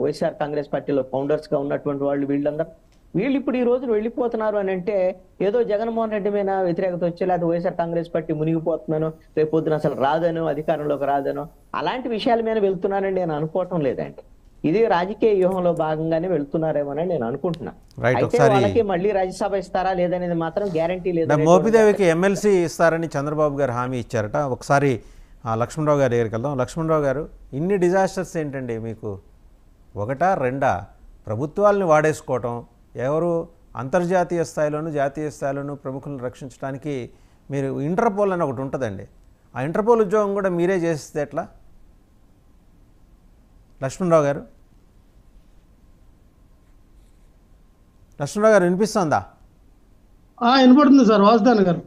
వైఎస్ఆర్ కాంగ్రెస్ పార్టీలో ఫౌండర్స్ గా ఉన్నటువంటి వీళ్ళు ఇప్పుడు ఈ రోజు వెళ్ళిపోతున్నారు అని అంటే ఏదో జగన్మోహన్ రెడ్డి మీద వ్యతిరేకత వచ్చే, లేకపోతే వైఎస్ఆర్ కాంగ్రెస్ పార్టీ మునిగిపోతున్నాను, రేపు పొద్దున అసలు రాదనో, అధికారంలోకి రాదనో అలాంటి విషయాల మీద వెళ్తున్నారని నేను అనుకోవటం లేదండి. ఇది రాజకీయ వ్యూహంలో భాగంగానే వెళ్తున్నారేమోనని నేను అనుకుంటున్నాను. అయితే వాళ్ళకి మళ్ళీ రాజ్యసభ ఇస్తారా లేదనేది మాత్రం గ్యారంటీ లేదు. మోపిదేవికి ఎమ్మెల్సీ ఇస్తారని చంద్రబాబు గారు హామీ ఇచ్చారట. ఒకసారి లక్ష్మణరావు గారి దగ్గరికి వెళ్దాం. లక్ష్మణరావు గారు, ఇన్ని డిజాస్టర్స్ ఏంటండి మీకు? ఒకటా రెండా? ప్రభుత్వాలను వాడేసుకోవటం, ఎవరు అంతర్జాతీయ స్థాయిలోను జాతీయ స్థాయిలోను ప్రముఖులను రక్షించడానికి మీరు ఇంటర్పోల్ అని ఒకటి ఉంటుందండి, ఆ ఇంటర్పోల్ ఉద్యోగం కూడా మీరే చేస్తే ఎట్లా? లక్ష్మణరావు గారు వినిపిస్తుందా? వినపడుతుంది సార్ వాసుదాన్ గారు.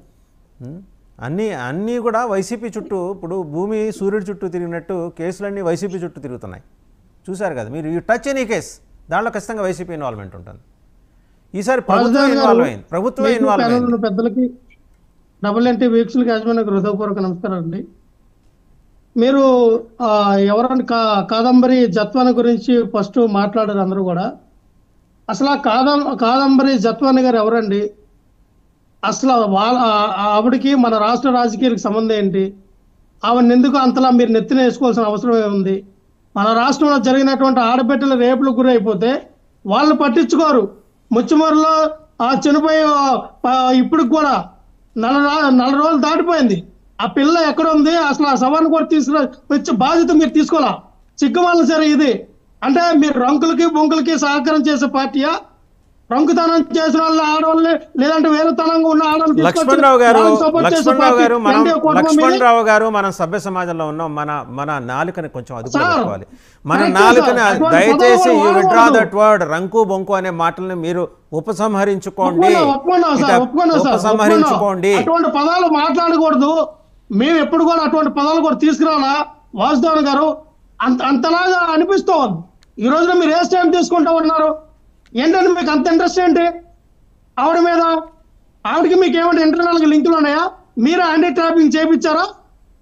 అన్నీ కూడా వైసీపీ చుట్టూ, ఇప్పుడు భూమి సూర్యుడి చుట్టూ తిరిగినట్టు కేసులన్నీ వైసీపీ చుట్టూ తిరుగుతున్నాయి. చూశారు కదా మీరు, ఈ టచ్ ఎనీ కేసు దాంట్లో ఖచ్చితంగా వైసీపీ ఇన్వాల్వ్మెంట్ ఉంటుంది. ఈసారి ప్రభుత్వం ఇన్వాల్వ్ అయింది. పెద్దలకి NNT వీక్షకులకి యాజమాన్యానికి హృదయపూర్వక నమస్కారం అండి. మీరు ఎవరైనా కాదంబరి జత్వాని గురించి ఫస్ట్ మాట్లాడారు అందరూ కూడా. అసలు కాదంబరి జత్వాని గారు ఎవరండి? అసలు ఆవిడకి మన రాష్ట్ర రాజకీయాలకు సంబంధం ఏంటి? ఆవిడని ఎందుకు అంతలా మీరు నెత్తిన వేసుకోవాల్సిన అవసరం ఏముంది? మన రాష్ట్రంలో జరిగినటువంటి ఆడబిడ్డల రేపులకు గురైపోతే వాళ్ళు పట్టించుకోరు. ముచ్చుమూరులో చనిపోయి ఇప్పటికి కూడా 4 రోజులు దాటిపోయింది. ఆ పిల్ల ఎక్కడ ఉంది? అసలు ఆ శవాన్ని కూడా వచ్చే బాధ్యత మీరు తీసుకోవాలా? సిగ్గుమాల సరే ఇది అంటే మీరు రంకులకి బొంకులకి సహకారం చేసే పార్టీయా? రంకుతనం చేసిన వాళ్ళు ఆడవాళ్ళని, లేదంటే వేరేతనంగా ఉన్న ఆడవాళ్ళు. లక్ష్మణరావు గారు, మనం సభ్య సమాజంలో ఉన్నాం. మన నాలుకని కొంచెం అదుపులో పెట్టుకోవాలి. మన నాలుకని దయచేసి యు విత్డ్రా దట్ వర్డ్ రంకు బొంకు అనే మాటల్ని మీరు ఉపసంహరించుకోండి. అటువంటి పదాలు మాట్లాడకూడదు. మేము ఎప్పుడు కూడా అటువంటి పదాలు కూడా తీసుకురావాలా వాసుదేవన్ గారు? అంతలాగా అనిపిస్తోంది. ఈ రోజున మీరు ఏ స్టాండ్ తీసుకుంటా ఉన్నారు? ఏంటంటే మీకు అంత ఇంట్రెస్ట్ ఏంటి ఆవిడ మీద? ఆవిడకి మీకు ఏమంటే ఇంటర్నల్ లింకులు ఉన్నాయా? మీరు యాంటీ ట్రాపింగ్ చేయించారా?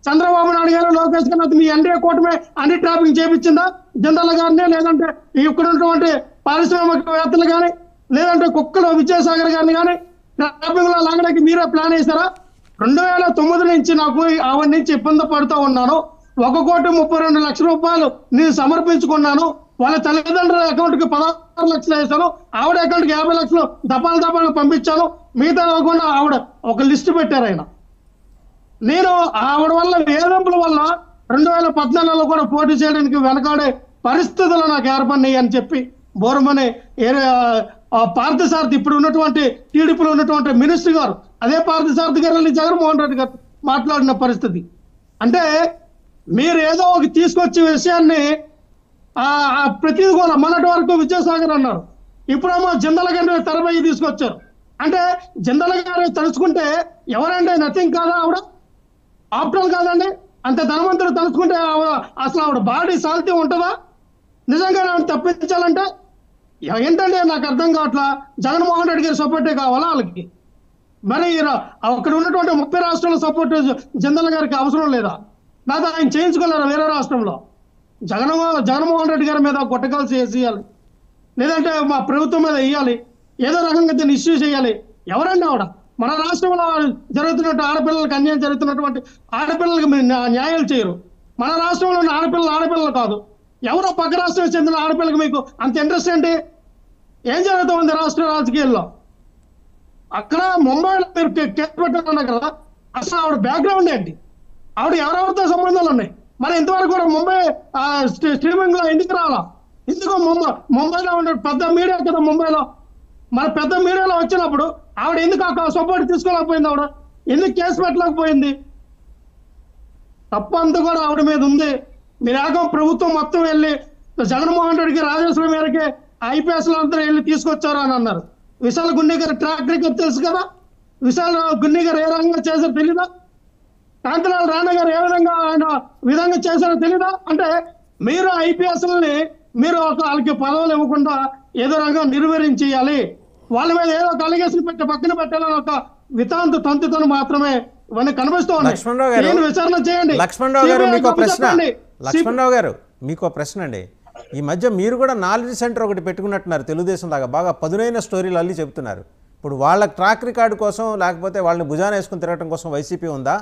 చంద్రబాబు నాయుడు గారు, లోకేష్ గారు మీ ఎన్డీఏ కూటమి యాంటీ ట్రాపింగ్ చేయించిందా? జనరల్ గారిని, లేదంటే ఇక్కడ ఉన్నటువంటి పారిశ్రామికవేత్తలు కానీ, లేదంటే కుక్కలు విజయసాగర్ గారిని కానీ ట్రాపింగ్ లో లాగడానికి మీరే ప్లాన్ వేశారా? 2009 నుంచి నాకు ఆవిడ నుంచి ఇబ్బంది పడుతూ ఉన్నాను. 1,32 లక్షల రూపాయలు నేను సమర్పించుకున్నాను. వాళ్ళ తల్లిదండ్రుల అకౌంట్ కి 16 లక్షలు వేశాను. ఆవిడ అకౌంట్ కి 50 లక్షలు దపాలు పంపించాను. మిగతా కాకుండా ఆవిడ ఒక లిస్టు పెట్టారు ఆయన. నేను ఆవిడ వల్ల వేధింపుల వల్ల 2014లో కూడా పోటీ చేయడానికి వెనకాడే పరిస్థితులు నాకు ఏర్పడినాయి అని చెప్పి బోరమనే పార్థసారథి, ఇప్పుడు ఉన్నటువంటి టీడీపీలో ఉన్నటువంటి మినిస్టర్ గారు, అదే పార్థసారథి గారు జగన్మోహన్ రెడ్డి గారు మాట్లాడిన పరిస్థితి. అంటే మీరు ఏదో ఒక తీసుకొచ్చే విషయాన్ని ప్రతిదీ కూడా మొన్నటి వరకు విజయసాగర్ అన్నారు, ఇప్పుడేమో జిందల గారిని తెరపై తీసుకొచ్చారు. అంటే జిందల గారిని తలుచుకుంటే ఎవరంటే నథింగ్ కాదా? ఆవిడ ఆప్టల్ కాదండి? అంత ధనవంతుడు తలుచుకుంటే అసలు ఆవిడ బాడీ సాల్తీ ఉంటుందా? నిజంగా తప్పించాలంటే ఏంటంటే నాకు అర్థం కావట్లా. జగన్మోహన్ రెడ్డి గారి సపోర్టే కావాలా వాళ్ళకి? మరి అక్కడ ఉన్నటువంటి 30 రాష్ట్రాల సపోర్ట్ జిందల గారికి అవసరం లేదా? లేదా ఆయన చేయించుకోలేరా వేరే రాష్ట్రంలో? జగన్మోహన్ రెడ్డి గారి మీద గుట్టకాల్సి వేసేయాలి, లేదంటే మా ప్రభుత్వం మీద వేయాలి, ఏదో రకంగా దీన్ని ఇష్యూ చేయాలి. ఎవరండి ఆవిడ? మన రాష్ట్రంలో జరుగుతున్నట్టు ఆడపిల్లలకు అన్యాయం జరుగుతున్నటువంటి ఆడపిల్లలకు మీరు న్యాయాలు చేయరు. మన రాష్ట్రంలో ఉన్న ఆడపిల్లలు కాదు, ఎవరో పక్క రాష్ట్రానికి చెందిన ఆడపిల్లకి మీకు అంత ఇంట్రెస్ట్ ఏంటి? ఏం జరుగుతుంది రాష్ట్ర రాజకీయాల్లో? అక్కడ ముంబైలో మీరు కేసు పెట్టారన్నారు కదా, అసలు ఆవిడ బ్యాక్గ్రౌండ్ ఏంటి, ఆవిడ ఎవరెవరితో సంబంధాలు ఉన్నాయి, మరి ఇంతవరకు కూడా ముంబై స్ట్రీమింగ్ లో ఎందుకు రావాలా, ఎందుకు ముంబైలో ఉండే పెద్ద మీడియా కదా ముంబైలో, మరి పెద్ద మీడియాలో వచ్చినప్పుడు ఆవిడ ఎందుకు అక్కడ సపోర్ట్ తీసుకోలేకపోయింది, ఆవిడ ఎందుకు కేసు పెట్టలేకపోయింది, తప్పు అంతా కూడా ఆవిడ మీద ఉంది. మీరు ఏకం ప్రభుత్వం మొత్తం వెళ్ళి జగన్మోహన్ రెడ్డికి రాజేశ్వరి మేరకి ఐపీఎస్ అందరూ వెళ్ళి తీసుకొచ్చారు అని అన్నారు. విశాల్ గున్ని గారి ట్రాక్ రికార్డ్ తెలుసు కదా, విశాల్ గున్ని గారు ఏ రకంగా చేశారో తెలీదా, కాంతిలాల్ రాణా గారు ఏ విధంగా ఆయన విధంగా చేశారో తెలీదా. అంటే మీరు ఐపీఎస్ని మీరు వాళ్ళకి పదవులు ఇవ్వకుండా ఏదో రకంగా నిర్వహించేయాలి, వాళ్ళ మీద ఏదో ఒక అలిగేషన్ పెట్టి పక్కన పెట్టాలని ఒక వితాంత తంతుతో మాత్రమే ఇవన్నీ కనిపిస్తూ ఉన్నాయి. విచారణ చేయండి. లక్ష్మణరావు గారు మీకు ప్రశ్న, లక్ష్మణరావు గారు మీకు ప్రశ్న అండి. ఈ మధ్య మీరు కూడా నాలెడ్జ్ సెంటర్ ఒకటి పెట్టుకున్నట్టున్నారు తెలుగుదేశం లాగా, బాగా పదునైన స్టోరీలు అల్లి చెబుతున్నారు. ఇప్పుడు వాళ్ళ ట్రాక్ రికార్డు కోసం లేకపోతే వాళ్ళని భుజాన వేసుకుని తిరగడం కోసం వైసీపీ ఉందా,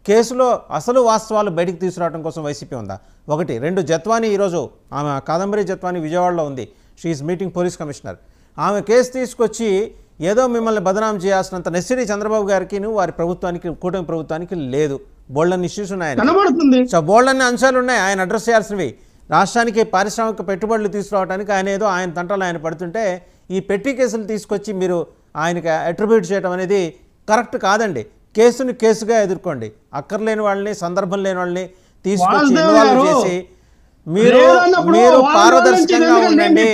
కేసులో అసలు వాస్తవాలు బయటికి తీసుకురావడం కోసం వైసీపీ ఉందా? ఒకటి. రెండు, జత్వాని ఈరోజు ఆమె కాదంబరి జత్వాని విజయవాడలో ఉంది, షీఈస్ మీటింగ్ పోలీస్ కమిషనర్. ఆమె కేసు తీసుకొచ్చి ఏదో మిమ్మల్ని బదనాం చేయాల్సినంత నెసిటీ చంద్రబాబు గారికి వారి ప్రభుత్వానికి కూటమి ప్రభుత్వానికి లేదు. బోల్డన్ని ఇష్యూస్ ఉన్నాయి, సో బోల్డన్ని అంశాలు ఉన్నాయి ఆయన అడ్రస్ చేయాల్సినవి. రాష్ట్రానికి పారిశ్రామిక పెట్టుబడులు తీసుకురావడానికి ఆయన ఏదో ఆయన తంటాలు ఆయన పడుతుంటే ఈ పెట్టి కేసులు తీసుకొచ్చి మీరు ఆయనకి అట్రిబ్యూట్ చేయడం అనేది కరెక్ట్ కాదండి. కేసుని కేసుగా ఎదుర్కోండి, అక్కర్లేని వాళ్ళని సందర్భం లేని వాళ్ళని తీసుకొచ్చి ఇన్వాల్వ్ చేసి మీరు పారదర్శకంగా ఉండండి,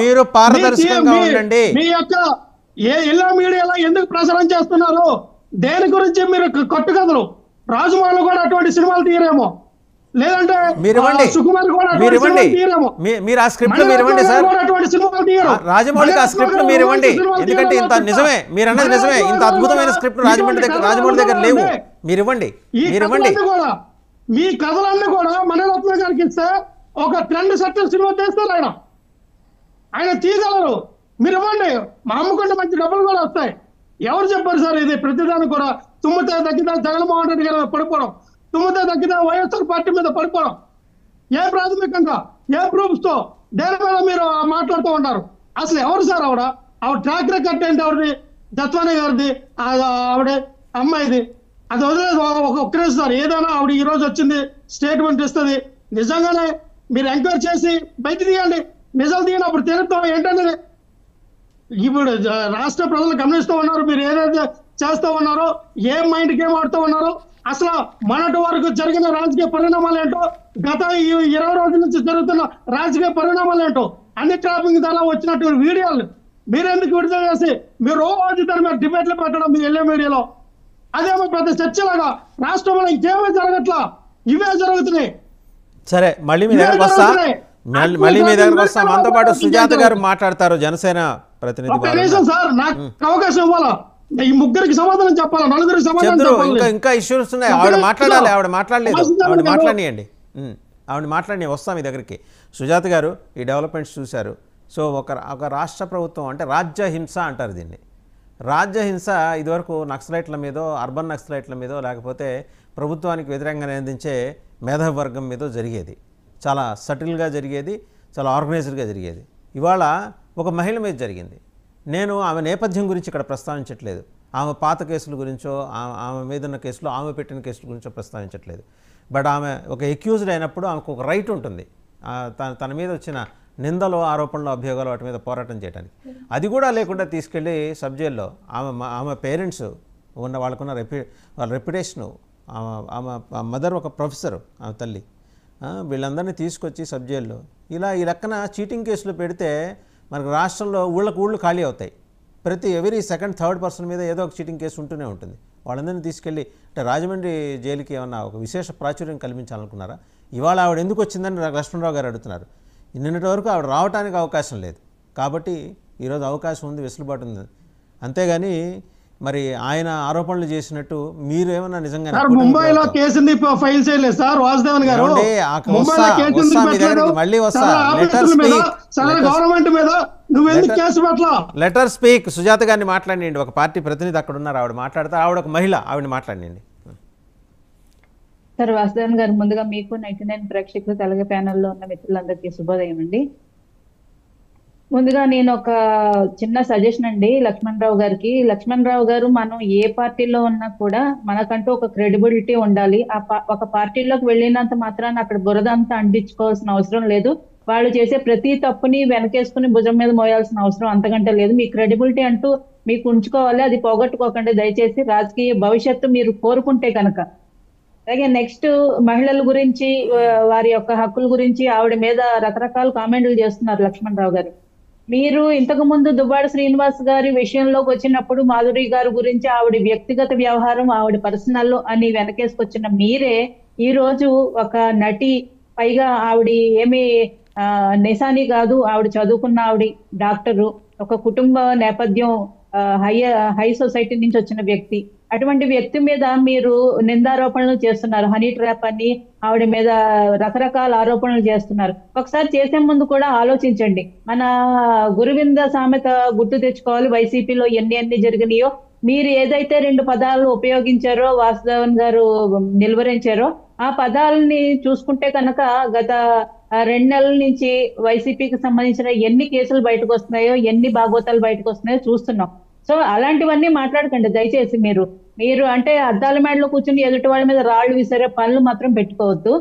మీరు పారదర్శకంగా ఉండండి. మీ యొక్క ఎలా మీడియాలో ఎందుకు ప్రసారం చేస్తున్నారు, దేని గురించి మీరు కట్టుకథలు, రాజమౌళి కూడా అటువంటి సినిమాలు తీయరేమో, లేదంటే సుకుమార్ కూడా మీరు ఆ స్క్రిప్ట్ మీరు ఇవ్వండి సార్, రాజమౌళికి ఆ స్క్రిప్ట్ మీరు ఇవ్వండి. ఎందుకంటే ఇంత నిజమే మీరు అన్నది నిజమే, ఇంత అద్భుతమైన స్క్రిప్ట్ రాజమౌళి దగ్గర లేవు, మీరు ఇవ్వండి, మీరు ఇవ్వండి. మీ కథలన్నీ కూడా మణిరత్న గారికి ఇస్తే ఒక ట్రెండ్ సెట్ సినిమా తీస్తారు, ఆయన తీయగలరు, మీరు ఇవ్వండి. మా అమ్ముకుంటే మంచి డబ్బులు కూడా వస్తాయి. ఎవరు చెప్పారు సార్ ఇది ప్రతిదానికి కూడా తుమ్మితే తగ్గితే జగన్మోహన్ రెడ్డి గారు పడిపోవడం, తుమ్మితే తగ్గితే వైఎస్ఆర్ పార్టీ మీద పడిపోవడం, ఏ ప్రాథమికంగా ఏ ప్రూఫ్స్ తో దేని మీద మీరు మాట్లాడుతూ ఉంటారు? అసలు ఎవరు సార్ ఆవిడ ట్రాక్ రికార్డ్ ఏంటి ఆవిడది, జత్వాని గారిది, ఆవిడ అమ్మాయిది, అది వదిలేదు ఒక్కరే సార్. ఏదైనా ఆవిడ ఈ రోజు వచ్చింది స్టేట్మెంట్ ఇస్తుంది, నిజంగానే మీరు ఎంక్వైరీ చేసి బయట తీయండి, నిజాలు తీయండి, అప్పుడు తెలుస్తాం ఏంటనేది. ఇప్పుడు రాష్ట్ర ప్రజలు గమనిస్తూ ఉన్నారు, మీరు ఏదైతే చేస్తూ ఉన్నారో, ఏ మైండ్ గేమ్ ఆడుతూ ఉన్నారో, అసలు మొన్నటి వరకు జరిగిన రాజకీయ పరిణామాలు ఏంటో, గత 20 రోజుల నుంచి జరుగుతున్న రాజకీయ పరిణామాలు ఏంటో, అన్ని ట్రాపింగ్ ద్వారా వచ్చినటువంటి వీడియోలు మీరెందుకు విడుదల చేసి మీరు రోజు దాని మీద డిబేట్లు పెట్టడం మీ ఎల్ఏ మీడియాలో, అదేమో పెద్ద చర్చలాగా రాష్ట్రంలో ఇంకేమీ జరగట్లా, ఇవే జరుగుతున్నాయి. సరే, మళ్ళీ మీ దగ్గరకు వస్తా, మనతో పాటు సుజాత గారు మాట్లాడతారు, జనసేన ప్రతినిధి. సార్ నాకు అవకాశం ఇవ్వాలా, ఈ ముగ్గురికి సమాధానం చెప్పాలా, నలుగురికి సమాధానం ఇంకా ఇష్యూస్ ఉన్నాయి. ఆవిడ మాట్లాడాలి, ఆవిడ మాట్లాడలేదు, ఆవిడ మాట్లాడియండి, ఆవిడ మాట్లాడి వస్తాం మీ దగ్గరికి. సుజాత గారు ఈ డెవలప్మెంట్స్ చూశారు. సో ఒక రాష్ట్ర ప్రభుత్వం అంటే రాజ్యహింస అంటారు దీన్ని. రాజ్యహింస ఇదివరకు నక్సలైట్ల మీదో, అర్బన్ నక్సలైట్ల మీదో, లేకపోతే ప్రభుత్వానికి వ్యతిరేకంగా నిందించే మేధావర్గం మీదో జరిగేది. చాలా సటిల్గా జరిగేది, చాలా ఆర్గనైజ్డ్గా జరిగేది. ఇవాళ ఒక మహిళ మీద జరిగింది. నేను ఆమె నేపథ్యం గురించి ఇక్కడ ప్రస్తావించట్లేదు, ఆమె పాత కేసుల గురించో, ఆమె మీద ఉన్న కేసులు, ఆమె పెట్టిన కేసుల గురించో ప్రస్తావించట్లేదు. బట్ ఆమె ఒక ఎక్యూజ్డ్ అయినప్పుడు ఆమెకు ఒక రైట్ ఉంటుంది తన మీద వచ్చిన నిందలు, ఆరోపణలు, అభియోగాలు వాటి మీద పోరాటం చేయడానికి. అది కూడా లేకుండా తీసుకెళ్ళి సబ్ జైల్లో ఆమె పేరెంట్స్ వాళ్ళకున్న వాళ్ళ రెప్యుటేషను, ఆమె మదర్ ఒక ప్రొఫెసరు, ఆమె తల్లి, వీళ్ళందరినీ తీసుకొచ్చి సబ్ జైల్లో ఇలా ఈ లెక్కన చీటింగ్ కేసులు పెడితే మనకు రాష్ట్రంలో ఊళ్ళు ఖాళీ అవుతాయి. ఎవరీ సెకండ్ థర్డ్ పర్సన్ మీద ఏదో ఒక చీటింగ్ కేసు ఉంటూనే ఉంటుంది. వాళ్ళందరినీ తీసుకెళ్ళి అంటే రాజమండ్రి జైలుకి ఏమన్నా ఒక విశేష ప్రాచుర్యం కల్పించాలనుకున్నారా? ఇవాళ ఆవిడ ఎందుకు వచ్చిందని లక్ష్మణరావు గారు అడుగుతున్నారు. నిన్నటి వరకు ఆవిడ రావడానికి అవకాశం లేదు, కాబట్టి ఈరోజు అవకాశం ఉంది, వెసులుబాటు ఉంది. అంతేగాని మరి ఆయన ఆరోపణలు చేసినట్టు మీరు ఏమన్నా నిజంగా ముంబైలో కేసుని ఫైల్ చేయలేదు సార్ వాసుదేవన్ గారు, మళ్ళీ లెటర్ స్పీక్. సుజాత గారిని మాట్లాడండి, ఒక పార్టీ ప్రతినిధి అక్కడ ఉన్నారు, ఆవిడ మాట్లాడతారు, ఆవిడ ఒక మహిళ, ఆవిడ మాట్లాడండి. సార్ వాసుదేవన్ గారు, ముందుగా మీకు 99 ప్రేక్షకులు అలాగే ప్యానెల్లో ఉన్న మిత్రులందరికీ శుభోదయం అండి. ముందుగా నేను ఒక చిన్న సజెషన్ అండి లక్ష్మణరావు గారికి. లక్ష్మణరావు గారు మనం ఏ పార్టీలో ఉన్నా కూడా మనకంటూ ఒక క్రెడిబిలిటీ ఉండాలి. ఒక పార్టీలోకి వెళ్ళినంత మాత్రాన అక్కడ బురద అంతా అంటించుకోవాల్సిన అవసరం లేదు. వాళ్ళు చేసే ప్రతి తప్పుని వెనకేసుకుని భుజం మీద మోయాల్సిన అవసరం అంతకంటే లేదు. మీ క్రెడిబిలిటీ అంటూ మీకు ఉంచుకోవాలి, అది పోగొట్టుకోకండి దయచేసి. రాజకీయ భవిష్యత్తు మీరు కోరుకుంటే కనుక. అలాగే నెక్స్ట్ మహిళల గురించి, వారి యొక్క హక్కుల గురించి ఆవిడ మీద రకరకాల కామెంట్లు చేస్తున్నారు లక్ష్మణరావు గారు. మీరు ఇంతకు ముందు దువ్వాడ శ్రీనివాస్ గారి విషయంలోకి వచ్చినప్పుడు మాధురి గారి గురించి ఆవిడ వ్యక్తిగత వ్యవహారం, ఆవిడ పర్సనల్ అని వెనకేసుకొచ్చిన మీరే ఈ రోజు ఒక నటి, పైగా ఆవిడ ఏమి నిశాని కాదు, ఆవిడ చదువుకున్న ఆవిడ డాక్టరు, ఒక కుటుంబ నేపథ్యం, హై సొసైటీ నుంచి వచ్చిన వ్యక్తి. అటువంటి వ్యక్తి మీద మీరు నిందారోపణలు చేస్తున్నారు. హనీ ట్రాప్ అని ఆవిడ మీద రకరకాల ఆరోపణలు చేస్తున్నారు. ఒకసారి చేసే ముందు కూడా ఆలోచించండి. మన గురువింద సామెత గుర్తు తెచ్చుకోవాలి. వైసీపీలో ఎన్ని జరిగినాయో, మీరు ఏదైతే 2 పదాలు ఉపయోగించారో, వాసుదేవన్ గారు నిలువరించారో, ఆ పదాలని చూసుకుంటే కనుక గత 2 నెలల నుంచి వైసీపీకి సంబంధించిన ఎన్ని కేసులు బయటకు వస్తున్నాయో, ఎన్ని భాగవతాలు బయటకు వస్తున్నాయో చూస్తున్నాం. సో అలాంటివన్నీ మాట్లాడకండి దయచేసి. మీరు అంటే అద్దాల మేడలో కూర్చుని ఎదుటి వాళ్ళ మీద రాళ్లు విసిరే పనులు మాత్రం పెట్టుకోవద్దు.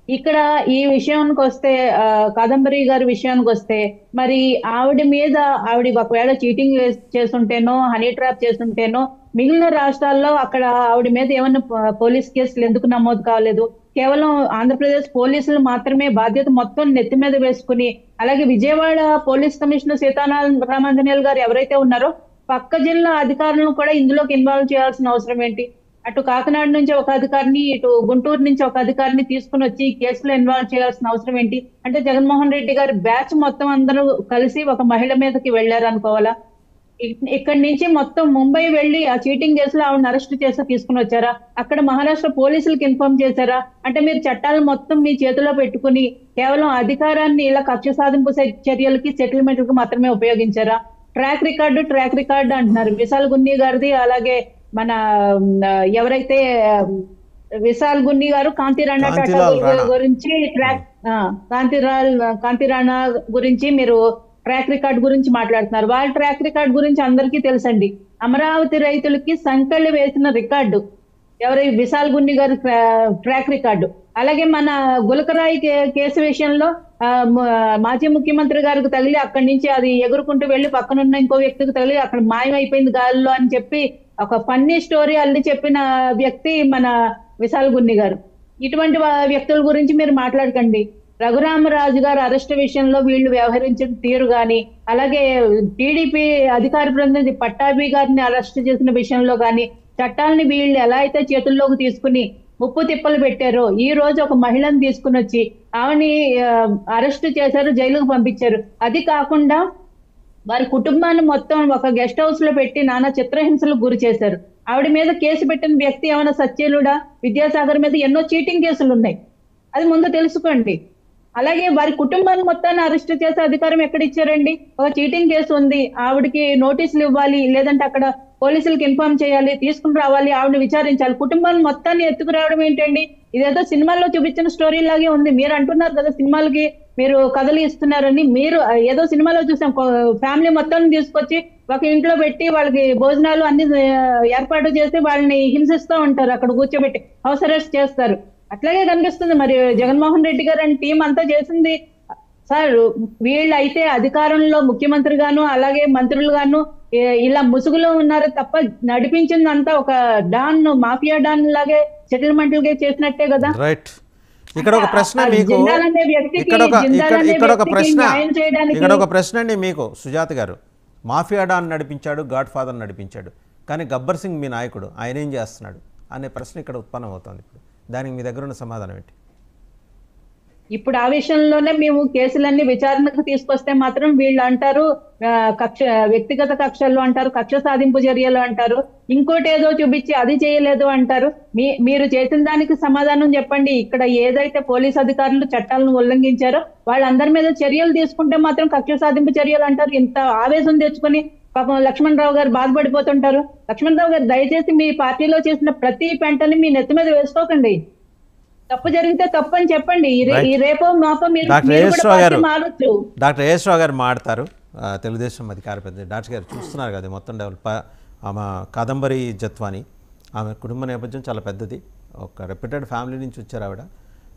ఇక్కడ ఈ విషయానికి వస్తే, కాదంబరి గారి విషయానికి వస్తే, మరి ఆవిడ ఒకవేళ చీటింగ్ చేస్తుంటేనో, హనీ ట్రాప్ చేస్తుంటేనో, మిగిలిన రాష్ట్రాల్లో అక్కడ ఆవిడ మీద ఏమన్నా పోలీస్ కేసులు ఎందుకు నమోదు కాలేదు? కేవలం ఆంధ్రప్రదేశ్ పోలీసులు మాత్రమే బాధ్యత మొత్తం నెత్తి మీద వేసుకుని, అలాగే విజయవాడ పోలీస్ కమిషనర్ సీతారామాంజనేయులు గారు ఎవరైతే ఉన్నారో, పక్క జిల్లా అధికారులను కూడా ఇందులోకి ఇన్వాల్వ్ చేయాల్సిన అవసరం ఏంటి? అటు కాకినాడ నుంచి ఒక అధికారిని, ఇటు గుంటూరు నుంచి ఒక అధికారిని తీసుకుని వచ్చి కేసులో ఇన్వాల్వ్ చేయాల్సిన అవసరం ఏంటి? అంటే జగన్మోహన్ రెడ్డి గారి బ్యాచ్ మొత్తం అందరూ కలిసి ఒక మహిళ మీదకి వెళ్లారు అనుకోవాలా? ఇక్కడి నుంచి మొత్తం ముంబై వెళ్లి ఆ చీటింగ్ కేసులో ఆవిడని అరెస్ట్ చేసి తీసుకుని వచ్చారా? అక్కడ మహారాష్ట్ర పోలీసులకు ఇన్ఫార్మ్ చేశారా? అంటే మీరు చట్టాలు మొత్తం మీ చేతిలో పెట్టుకుని కేవలం అధికారాన్ని ఇలా కక్ష సాధింపు చర్యలకి, సెటిల్మెంట్లకు మాత్రమే ఉపయోగించారా? ట్రాక్ రికార్డు అంటున్నారు. విశాల్ గున్ని గారిది, అలాగే మన ఎవరైతే విశాల్ గున్ని గారు కాంతి రాణా గురించి కాంతి రాణా గురించి మీరు ట్రాక్ రికార్డ్ గురించి మాట్లాడుతున్నారు. వాళ్ళ ట్రాక్ రికార్డ్ గురించి అందరికీ తెలుసండి. అమరావతి రైతులకి సంకళ్ళు వేసిన రికార్డు ఎవరై విశాల్ గున్ని గారి ట్రాక్ రికార్డు. అలాగే మన గులకరాయి కేసు విషయంలో మాజీ ముఖ్యమంత్రి గారికి తగిలి అక్కడి నుంచి అది ఎగురుకుంటూ వెళ్లి పక్కనున్న ఇంకో వ్యక్తికి తగిలి అక్కడ మాయమైపోయింది గాలిలో అని చెప్పి ఒక ఫన్నీ స్టోరీ అల్లి చెప్పిన వ్యక్తి మన విశాల్ గున్ని గారు. ఇటువంటి వ్యక్తుల గురించి మీరు మాట్లాడకండి. రఘురామరాజు గారు అరెస్ట్ విషయంలో వీళ్ళు వ్యవహరించిన తీరు గాని, అలాగే టీడీపీ అధికార ప్రతినిధి పట్టాభి గారిని అరెస్ట్ చేసిన విషయంలో గాని, చట్టాలని వీళ్ళు ఎలా అయితే చేతుల్లోకి తీసుకుని ముప్పు తిప్పలు పెట్టారో, ఈ రోజు ఒక మహిళను తీసుకుని వచ్చి ఆమెని అరెస్ట్ చేశారు, జైలుకు పంపించారు. అది కాకుండా వారి కుటుంబాన్ని మొత్తం ఒక గెస్ట్ హౌస్ లో పెట్టి నానా చిత్రహింసలకు గురి చేశారు. ఆవిడ మీద కేసు పెట్టిన వ్యక్తి ఏమైనా సత్యలుడా? విద్యాసాగర్ మీద ఎన్నో చీటింగ్ కేసులు ఉన్నాయి, అది ముందు తెలుసుకోండి. అలాగే వారి కుటుంబాన్ని మొత్తాన్ని అరెస్ట్ చేసే అధికారం ఎక్కడ ఇచ్చారండి? ఒక చీటింగ్ కేసు ఉంది, ఆవిడకి నోటీసులు ఇవ్వాలి, లేదంటే అక్కడ పోలీసులకు ఇన్ఫార్మ్ చేయాలి, తీసుకుని రావాలి, ఆవిడని విచారించాలి. కుటుంబాన్ని మొత్తాన్ని ఎత్తుకురావడం ఏంటండి? ఇదేదో సినిమాల్లో చూపించిన స్టోరీ లాగే ఉంది. మీరు అంటున్నారు కదా సినిమాలకి మీరు కథలు ఇస్తున్నారని. మీరు ఏదో సినిమాలో చూసాం, ఫ్యామిలీ మొత్తాన్ని తీసుకొచ్చి ఒక ఇంట్లో పెట్టి వాళ్ళకి భోజనాలు అన్ని ఏర్పాటు చేసి వాళ్ళని హింసిస్తూ ఉంటారు, అక్కడ కూర్చోబెట్టి హౌస్ అరెస్ట్ చేస్తారు. అట్లాగే కనిపిస్తుంది మరి జగన్మోహన్ రెడ్డి గారు అని టీం అంతా చేసింది. సార్ వీళ్ళు అయితే అధికారంలో ముఖ్యమంత్రి గాను, అలాగే మంత్రులు గాను ఇలా ముసుగులో ఉన్నారు తప్ప నడిపించింది అంతా ఒక డాన్, మాఫియా డాన్ లాగే సెటిల్మెంట్ చేసినట్టే కదా. రైట్. ఇక్కడ ఒక ప్రశ్న మీకు, ఇక్కడ ఒక ప్రశ్న అండి మీకు సుజాత గారు. మాఫియా డాన్ నడిపించాడు, గాడ్ ఫాదర్ నడిపించాడు, కానీ గబ్బర్ సింగ్ మీ నాయకుడు, ఆయన ఏం చేస్తున్నాడు అనే ప్రశ్న ఇక్కడ ఉత్పన్నం అవుతుంది. ఇప్పుడు దానికి మీ దగ్గర ఉన్న సమాధానం ఏంటి? ఇప్పుడు ఆ విషయంలోనే మేము కేసులన్నీ విచారణకు తీసుకొస్తే మాత్రం వీళ్ళు అంటారు వ్యక్తిగత కక్షలు అంటారు, కక్ష సాధింపు చర్యలు అంటారు, ఇంకోటి ఏదో చూపించి అది చేయలేదు అంటారు. మీరు చేసిన దానికి సమాధానం చెప్పండి. ఇక్కడ ఏదైతే పోలీస్ అధికారులు చట్టాలను ఉల్లంఘించారో వాళ్ళందరి మీద చర్యలు తీసుకుంటే మాత్రం కక్ష సాధింపు చర్యలు అంటారు. ఇంత ఆవేశం తెచ్చుకొని పాపం లక్ష్మణరావు గారు తప్పు జరిగితే తప్పు అని చెప్పండి. ఈ రేపో మాపో మీరు డాక్టర్ కూడా ఏఎస్ రావు గారు పార్టీ మారొచ్చు. డాక్టర్ ఏఎస్ రావు గారు మాట్లాడతారు. తెలుగుదేశం అధికార ప్రతినిధి డాక్టర్ గారు చూస్తున్నారు కదా మొత్తం డెవలప్. ఆమె కాదంబరి జత్వాని, ఆమె కుటుంబ నేపథ్యం చాలా పెద్దది, ఒక రెప్యూటెడ్ ఫ్యామిలీ నుంచి వచ్చారు ఆవిడ.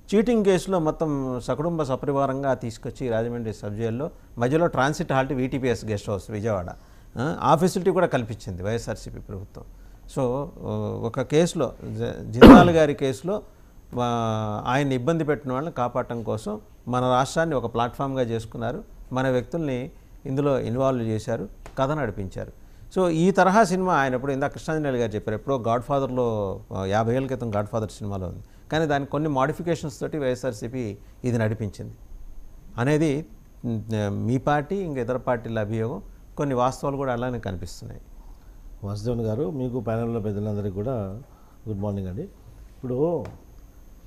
చీటింగ్ కేసులో మొత్తం సకుటుంబ సపరివారంగా తీసుకొచ్చి రాజమండ్రి సబ్ జైల్లో మధ్యలో transit halt VTPS guest house Vijayawada ఆ ఫెసిలిటీ కూడా కల్పించింది వైఎస్ఆర్సీపీ ప్రభుత్వం. సో ఒక కేసులో జిందాల్ గారి కేసులో ఆయన ఇబ్బంది పెట్టిన వాళ్ళని కాపాడటం కోసం మన రాష్ట్రాన్ని ఒక ప్లాట్ఫామ్గా చేసుకున్నారు, మన వ్యక్తుల్ని ఇందులో ఇన్వాల్వ్ చేశారు, కథ నడిపించారు. సో ఈ తరహా సినిమా ఆయన ఎప్పుడు ఇందాక కృష్ణాంజనేయులు గారు చెప్పారు, ఎప్పుడో గాడ్ ఫాదర్లో 50 ఏళ్ళ క్రితం గాడ్ ఫాదర్ సినిమాలో ఉంది, కానీ దానికి కొన్ని మోడిఫికేషన్స్ తోటి వైఎస్ఆర్సీపీ ఇది నడిపించింది అనేది మీ పార్టీ ఇంకా ఇతర పార్టీల అభియోగం. కొన్ని వాస్తవాలు కూడా అలానే కనిపిస్తున్నాయి. వాసుదేవన్ గారు, మీకు ప్యానెల్లో పెద్దలందరికీ కూడా గుడ్ మార్నింగ్ అండి. ఇప్పుడు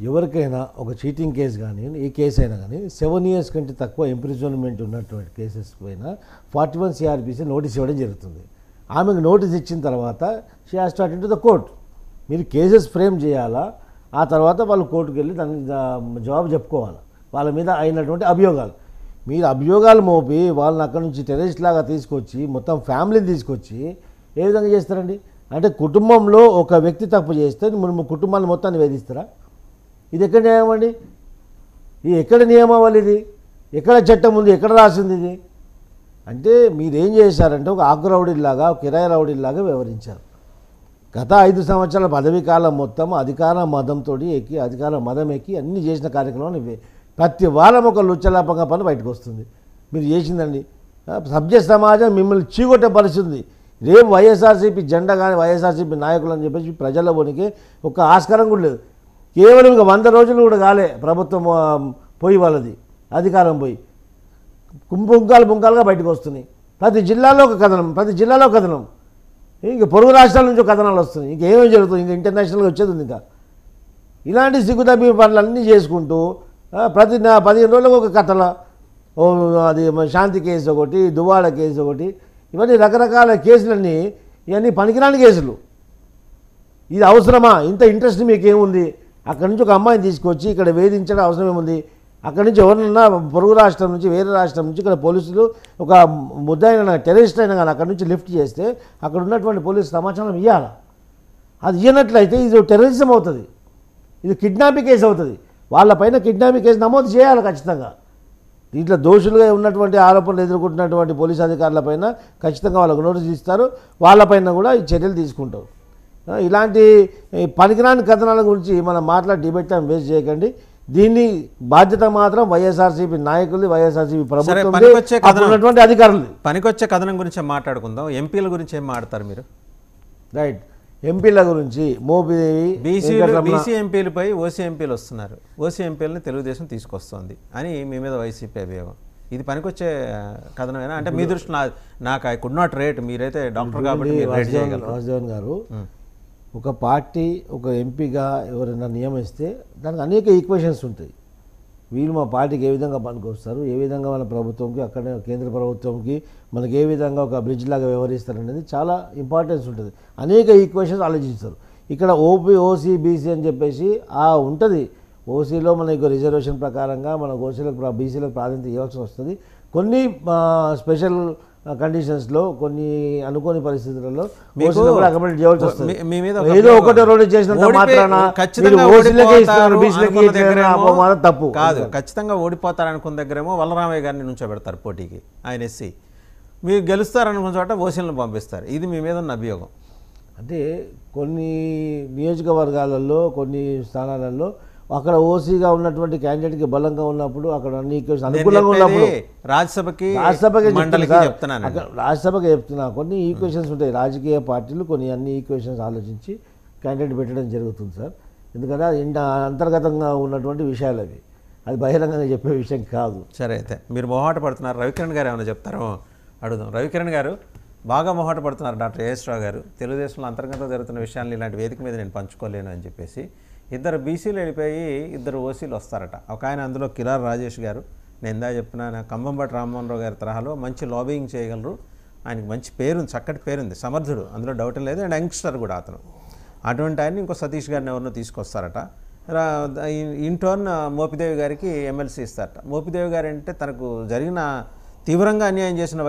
ఎవరికైనా ఒక చీటింగ్ కేసు కానీ ఏ కేసు అయినా కానీ 7 years కంటే తక్కువ ఇంప్రిజన్మెంట్ ఉన్నటువంటి కేసెస్ పైన 41 CRPC నోటీస్ ఇవ్వడం జరుగుతుంది. ఆమెకు నోటీస్ ఇచ్చిన తర్వాత she has to attend to the court. మీరు కేసెస్ ఫ్రేమ్ చేయాలా, ఆ తర్వాత వాళ్ళు కోర్టుకు వెళ్ళి దానికి జవాబు చెప్పుకోవాలి వాళ్ళ మీద అయినటువంటి అభియోగాలు. మీరు అభియోగాలు మోపి వాళ్ళని అక్కడి నుంచి టెర్రరిస్ట్ లాగా తీసుకొచ్చి మొత్తం ఫ్యామిలీని తీసుకొచ్చి ఏ విధంగా చేస్తారండి? అంటే కుటుంబంలో ఒక వ్యక్తి తప్పు చేస్తే మనం కుటుంబాన్ని మొత్తాన్ని వేధిస్తారా? ఇది ఎక్కడ న్యాయం అండి? ఇది ఎక్కడ నియమావళి? ఇది ఎక్కడ చట్టం ఉంది? ఎక్కడ రాసింది ఇది? అంటే మీరేం చేశారంటే ఒక ఆకు రౌడీలాగా, కిరాయి రౌడీలాగా వ్యవహరించారు. గత 5 సంవత్సరాల పదవీ కాలం మొత్తం అధికార మదంతో ఎక్కి, అధికార మదం ఎక్కి అన్ని చేసిన కార్యక్రమాలు ఇవే. ప్రతి వారం ఒక లుచ్చలాపంగా పని బయటకు వస్తుంది. మీరు చేసిందండి. సభ్య సమాజం మిమ్మల్ని చీకొట్టే పరిస్థితి. రేపు వైఎస్ఆర్సీపీ జెండా కానీ వైఎస్ఆర్సీపీ నాయకులు అని చెప్పేసి ప్రజల పోనీకి ఒక ఆస్కారం కూడా లేదు. కేవలం ఇంకా 100 రోజులు కూడా కాలే ప్రభుత్వం పోయి వాళ్ళది అధికారం పోయి పుంకాలుగా బయటకు వస్తున్నాయి. ప్రతి జిల్లాలో ఒక కథనం, ప్రతి జిల్లాలో కథనం. ఇంక పొరుగు రాష్ట్రాల నుంచి కథనాలు వస్తున్నాయి. ఇంకేమేమి జరుగుతుంది? ఇంకా ఇంటర్నేషనల్గా వచ్చేది ఉంది. ఇంకా ఇలాంటి సిగ్గుతప్పి పనులు అన్నీ చేసుకుంటూ ప్రతి 15 రోజులకు ఒక కథల, అది శాంతి కేసు ఒకటి, దువ్వాడ కేసు ఒకటి, ఇవన్నీ రకరకాల కేసులన్నీ ఇవన్నీ పనికిరాని కేసులు. ఇది అవసరమా? ఇంత ఇంట్రెస్ట్ మీకేముంది? అక్కడి నుంచి ఒక అమ్మాయిని తీసుకొచ్చి ఇక్కడ వేధించడం అవసరం ఏముంది? అక్కడి నుంచి ఎవరన్నా పొరుగు రాష్ట్రం నుంచి, వేరే రాష్ట్రం నుంచి ఇక్కడ పోలీసులు ఒక ముద్దాయిన టెర్రరిస్ట్ అయినా కానీ అక్కడి నుంచి లిఫ్ట్ చేస్తే అక్కడ ఉన్నటువంటి పోలీసు సమాచారం ఇవ్వాలి. అది ఇవ్వనట్లయితే ఇది టెర్రరిజం అవుతుంది, ఇది కిడ్నాపింగ్ కేసు అవుతుంది. వాళ్ళపైన కిడ్నాపింగ్ కేసు నమోదు చేయాలి ఖచ్చితంగా. దీంట్లో దోషులుగా ఉన్నటువంటి ఆరోపణలు ఎదుర్కొంటున్నటువంటి పోలీసు అధికారులపైన ఖచ్చితంగా వాళ్ళకు నోటీసులు ఇస్తారు, వాళ్ళపైన కూడా ఈ చర్యలు తీసుకుంటారు. ఇలాంటి పనికిరాని కథనాల గురించి మనం మాట్లాడి డిబేట్ టైం వేస్ట్ చేయకండి. దీన్ని బాధ్యత మాత్రం వైఎస్ఆర్సీపీ నాయకులు, వైఎస్ఆర్సీపీ ప్రభుత్వం అధికారులు. పనికొచ్చే కథనం గురించి మాట్లాడుకుందాం. ఎంపీల గురించి ఏం మాట్లాడతారు మీరు? రైట్, ఎంపీల గురించి మోపిదేవి బీసీ ఎంపీలపై ఓసీ ఎంపీలు వస్తున్నారు, ఓసీ ఎంపీలని తెలుగుదేశం తీసుకొస్తుంది అని మీ మీద వైసీపీ అభియోగం. ఇది పనికొచ్చే కథనమేనా? అంటే మీ దృష్టి నాకు ఐ కుడ్ నాట్ రేట్, మీరైతే డాక్టర్ కాబట్టి వాసుదేవన్ గారు, ఒక పార్టీ ఒక ఎంపీగా ఎవరైనా నియమిస్తే దానికి అనేక ఈక్వేషన్స్ ఉంటాయి. వీళ్ళు మా పార్టీకి ఏ విధంగా పనికొస్తారు, ఏ విధంగా మన ప్రభుత్వంకి, అక్కడ కేంద్ర ప్రభుత్వంకి మనకి ఏ విధంగా ఒక బ్రిడ్జ్ లాగా వ్యవహరిస్తారు అనేది చాలా ఇంపార్టెన్స్ ఉంటుంది. అనేక ఈక్వేషన్స్ ఆలోచిస్తారు. ఇక్కడ ఓసీ బీసీ అని చెప్పేసి ఉంటుంది. ఓసీలో మనకు రిజర్వేషన్ ప్రకారంగా మన ఓసీలకు బీసీలకు ప్రాధాన్యత ఇవ్వాల్సి వస్తుంది. కొన్ని స్పెషల్ కండిషన్స్లో, కొన్ని అనుకోని పరిస్థితులలో అకామిడేట్ చేయాల్సి వస్తుంది. ఏదో ఒకటో రెండు చేసినంత మాత్రాన తప్పు కాదు. ఖచ్చితంగా ఓడిపోతారనుకున్న దగ్గరేమో వల్లరామయ్య గారిని నుంచోబెడతారు పోటీకి, ఆయన ఎస్సీ. మీరు గెలుస్తారనుకున్న చోట ఓసీలను పంపిస్తారు. ఇది మీ మీద ఉన్న అభియోగం. అంటే కొన్ని నియోజకవర్గాలలో, కొన్ని స్థానాలలో అక్కడ ఓసీగా ఉన్నటువంటి క్యాండిడేట్కి బలంగా ఉన్నప్పుడు, అక్కడ అన్ని అనుకూలంగా ఉన్నప్పుడు రాజ్యసభకి చెప్తున్నా కొన్ని ఈక్వేషన్స్ ఉంటాయి. రాజకీయ పార్టీలు కొన్ని అన్ని ఈక్వేషన్స్ ఆలోచించి క్యాండిడేట్ పెట్టడం జరుగుతుంది సార్. ఎందుకంటే అది అంతర్గతంగా ఉన్నటువంటి విషయాలు అవి, అది బహిరంగంగా చెప్పే విషయం కాదు. సరే, అయితే మీరు మొహాట పడుతున్నారు. రవికిరణ్ గారు ఏమైనా చెప్తారో అడుగుదాం. రవికిరణ్ గారు బాగా మొహాట పడుతున్నారు. డాక్టర్ ఏఎస్ రావు గారు తెలుగుదేశంలో అంతర్గతంగా జరుగుతున్న విషయాన్ని ఇలాంటి వేదిక మీద నేను పంచుకోలేను అని చెప్పేసి 2 బీసీలు వెళ్ళిపోయి 2 ఓసీలు వస్తారట. ఒక ఆయన అందులో కిలార్ రాజేష్ గారు, నేను ఇందా చెప్తున్నాను, కంబంపాటి రామ్మోహన్ రావు గారి తరహాలో మంచి లాబింగ్ చేయగలరు, ఆయనకి మంచి పేరుంది, చక్కటి పేరుంది, సమర్థుడు, అందులో డౌట్ లేదు. అండ్ యంగ్స్టర్ కూడా అతను. అటువంటి ఆయన్ని ఇంకో సతీష్ గారిని ఎవరినో తీసుకొస్తారట. ఇన్ టర్న్ మోపిదేవి గారికి ఎమ్మెల్సీ ఇస్తారట. మోపిదేవి గారు అంటే తనకు జరిగిన తీవ్రంగా అన్యాయం చేసిన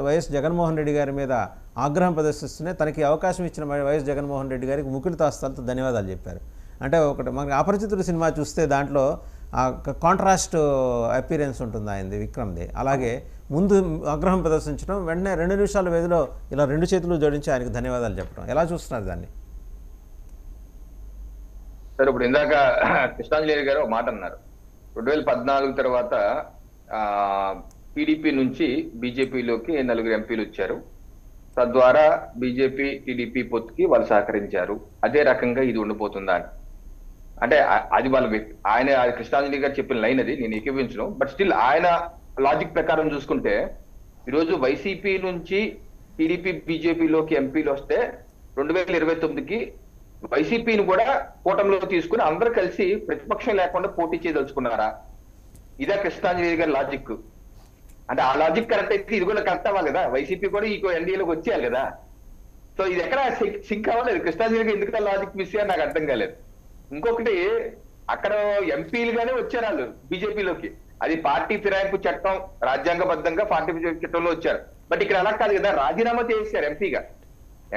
వైఎస్ జగన్మోహన్ రెడ్డి గారి మీద ఆగ్రహం ప్రదర్శిస్తూనే తనకి అవకాశం ఇచ్చిన వైఎస్ జగన్మోహన్ రెడ్డి గారికి ముకుళితాస్తాలతో ధన్యవాదాలు చెప్పారు. అంటే ఒకటి మనకి అపరిచితుడు సినిమా చూస్తే దాంట్లో కాంట్రాస్ట్ అపీరెన్స్ ఉంటుంది ఆయనది, విక్రమ్ది. అలాగే ముందు ఆగ్రహం ప్రదర్శించడం, వెంటనే 2 నిమిషాల వ్యవధిలో ఇలా 2 చేతులు జోడించి ఆయనకు ధన్యవాదాలు చెప్పడం. ఎలా చూస్తున్నారు దాన్ని? సార్ ఇప్పుడు ఇందాక కృష్ణాంజలి గారు ఒక మాట అన్నారు. 2014 తర్వాత టీడీపీ నుంచి బీజేపీలోకి 4 ఎంపీలు వచ్చారు. తద్వారా బీజేపీ టీడీపీ పొత్తుకి వాళ్ళు సహకరించారు. అదే రకంగా ఇది ఉండిపోతుందా అంటే అది వాళ్ళ ఆయన కృష్ణాంజలి గారు చెప్పిన లైన్ అది, నేను ఏకీభవించను. బట్ స్టిల్ ఆయన లాజిక్ ప్రకారం చూసుకుంటే ఈరోజు వైసీపీ నుంచి టీడీపీ బీజేపీలోకి ఎంపీలు వస్తే 2029కి వైసీపీని కూడా కూటమిలో తీసుకుని అందరూ కలిసి ప్రతిపక్షం లేకుండా పోటీ చేయదలుచుకున్నారా? ఇదే కృష్ణాంజలి గారి లాజిక్. అంటే ఆ లాజిక్ కరెక్ట్ అయితే ఇది కూడా కరెక్ట్ అవ్వాలి కదా, వైసీపీ కూడా ఈ ఎన్డీఏలోకి వచ్చేయాలి కదా. సో ఇది ఎక్కడ సింక్ అవ్వలేదు. కృష్ణాంజలి గారు ఎందుకు లాజిక్ మిస్ అయ్యారు నాకు అర్థం కాలేదు. ఇంకొకటి, అక్కడ ఎంపీలుగానే వచ్చారు వాళ్ళు బీజేపీలోకి. అది పార్టీ ఫిరాయింపు చట్టం రాజ్యాంగబద్ధంగా పార్టీ చట్టంలో వచ్చారు. బట్ ఇక్కడ అలా కాదు కదా, రాజీనామా చేశారు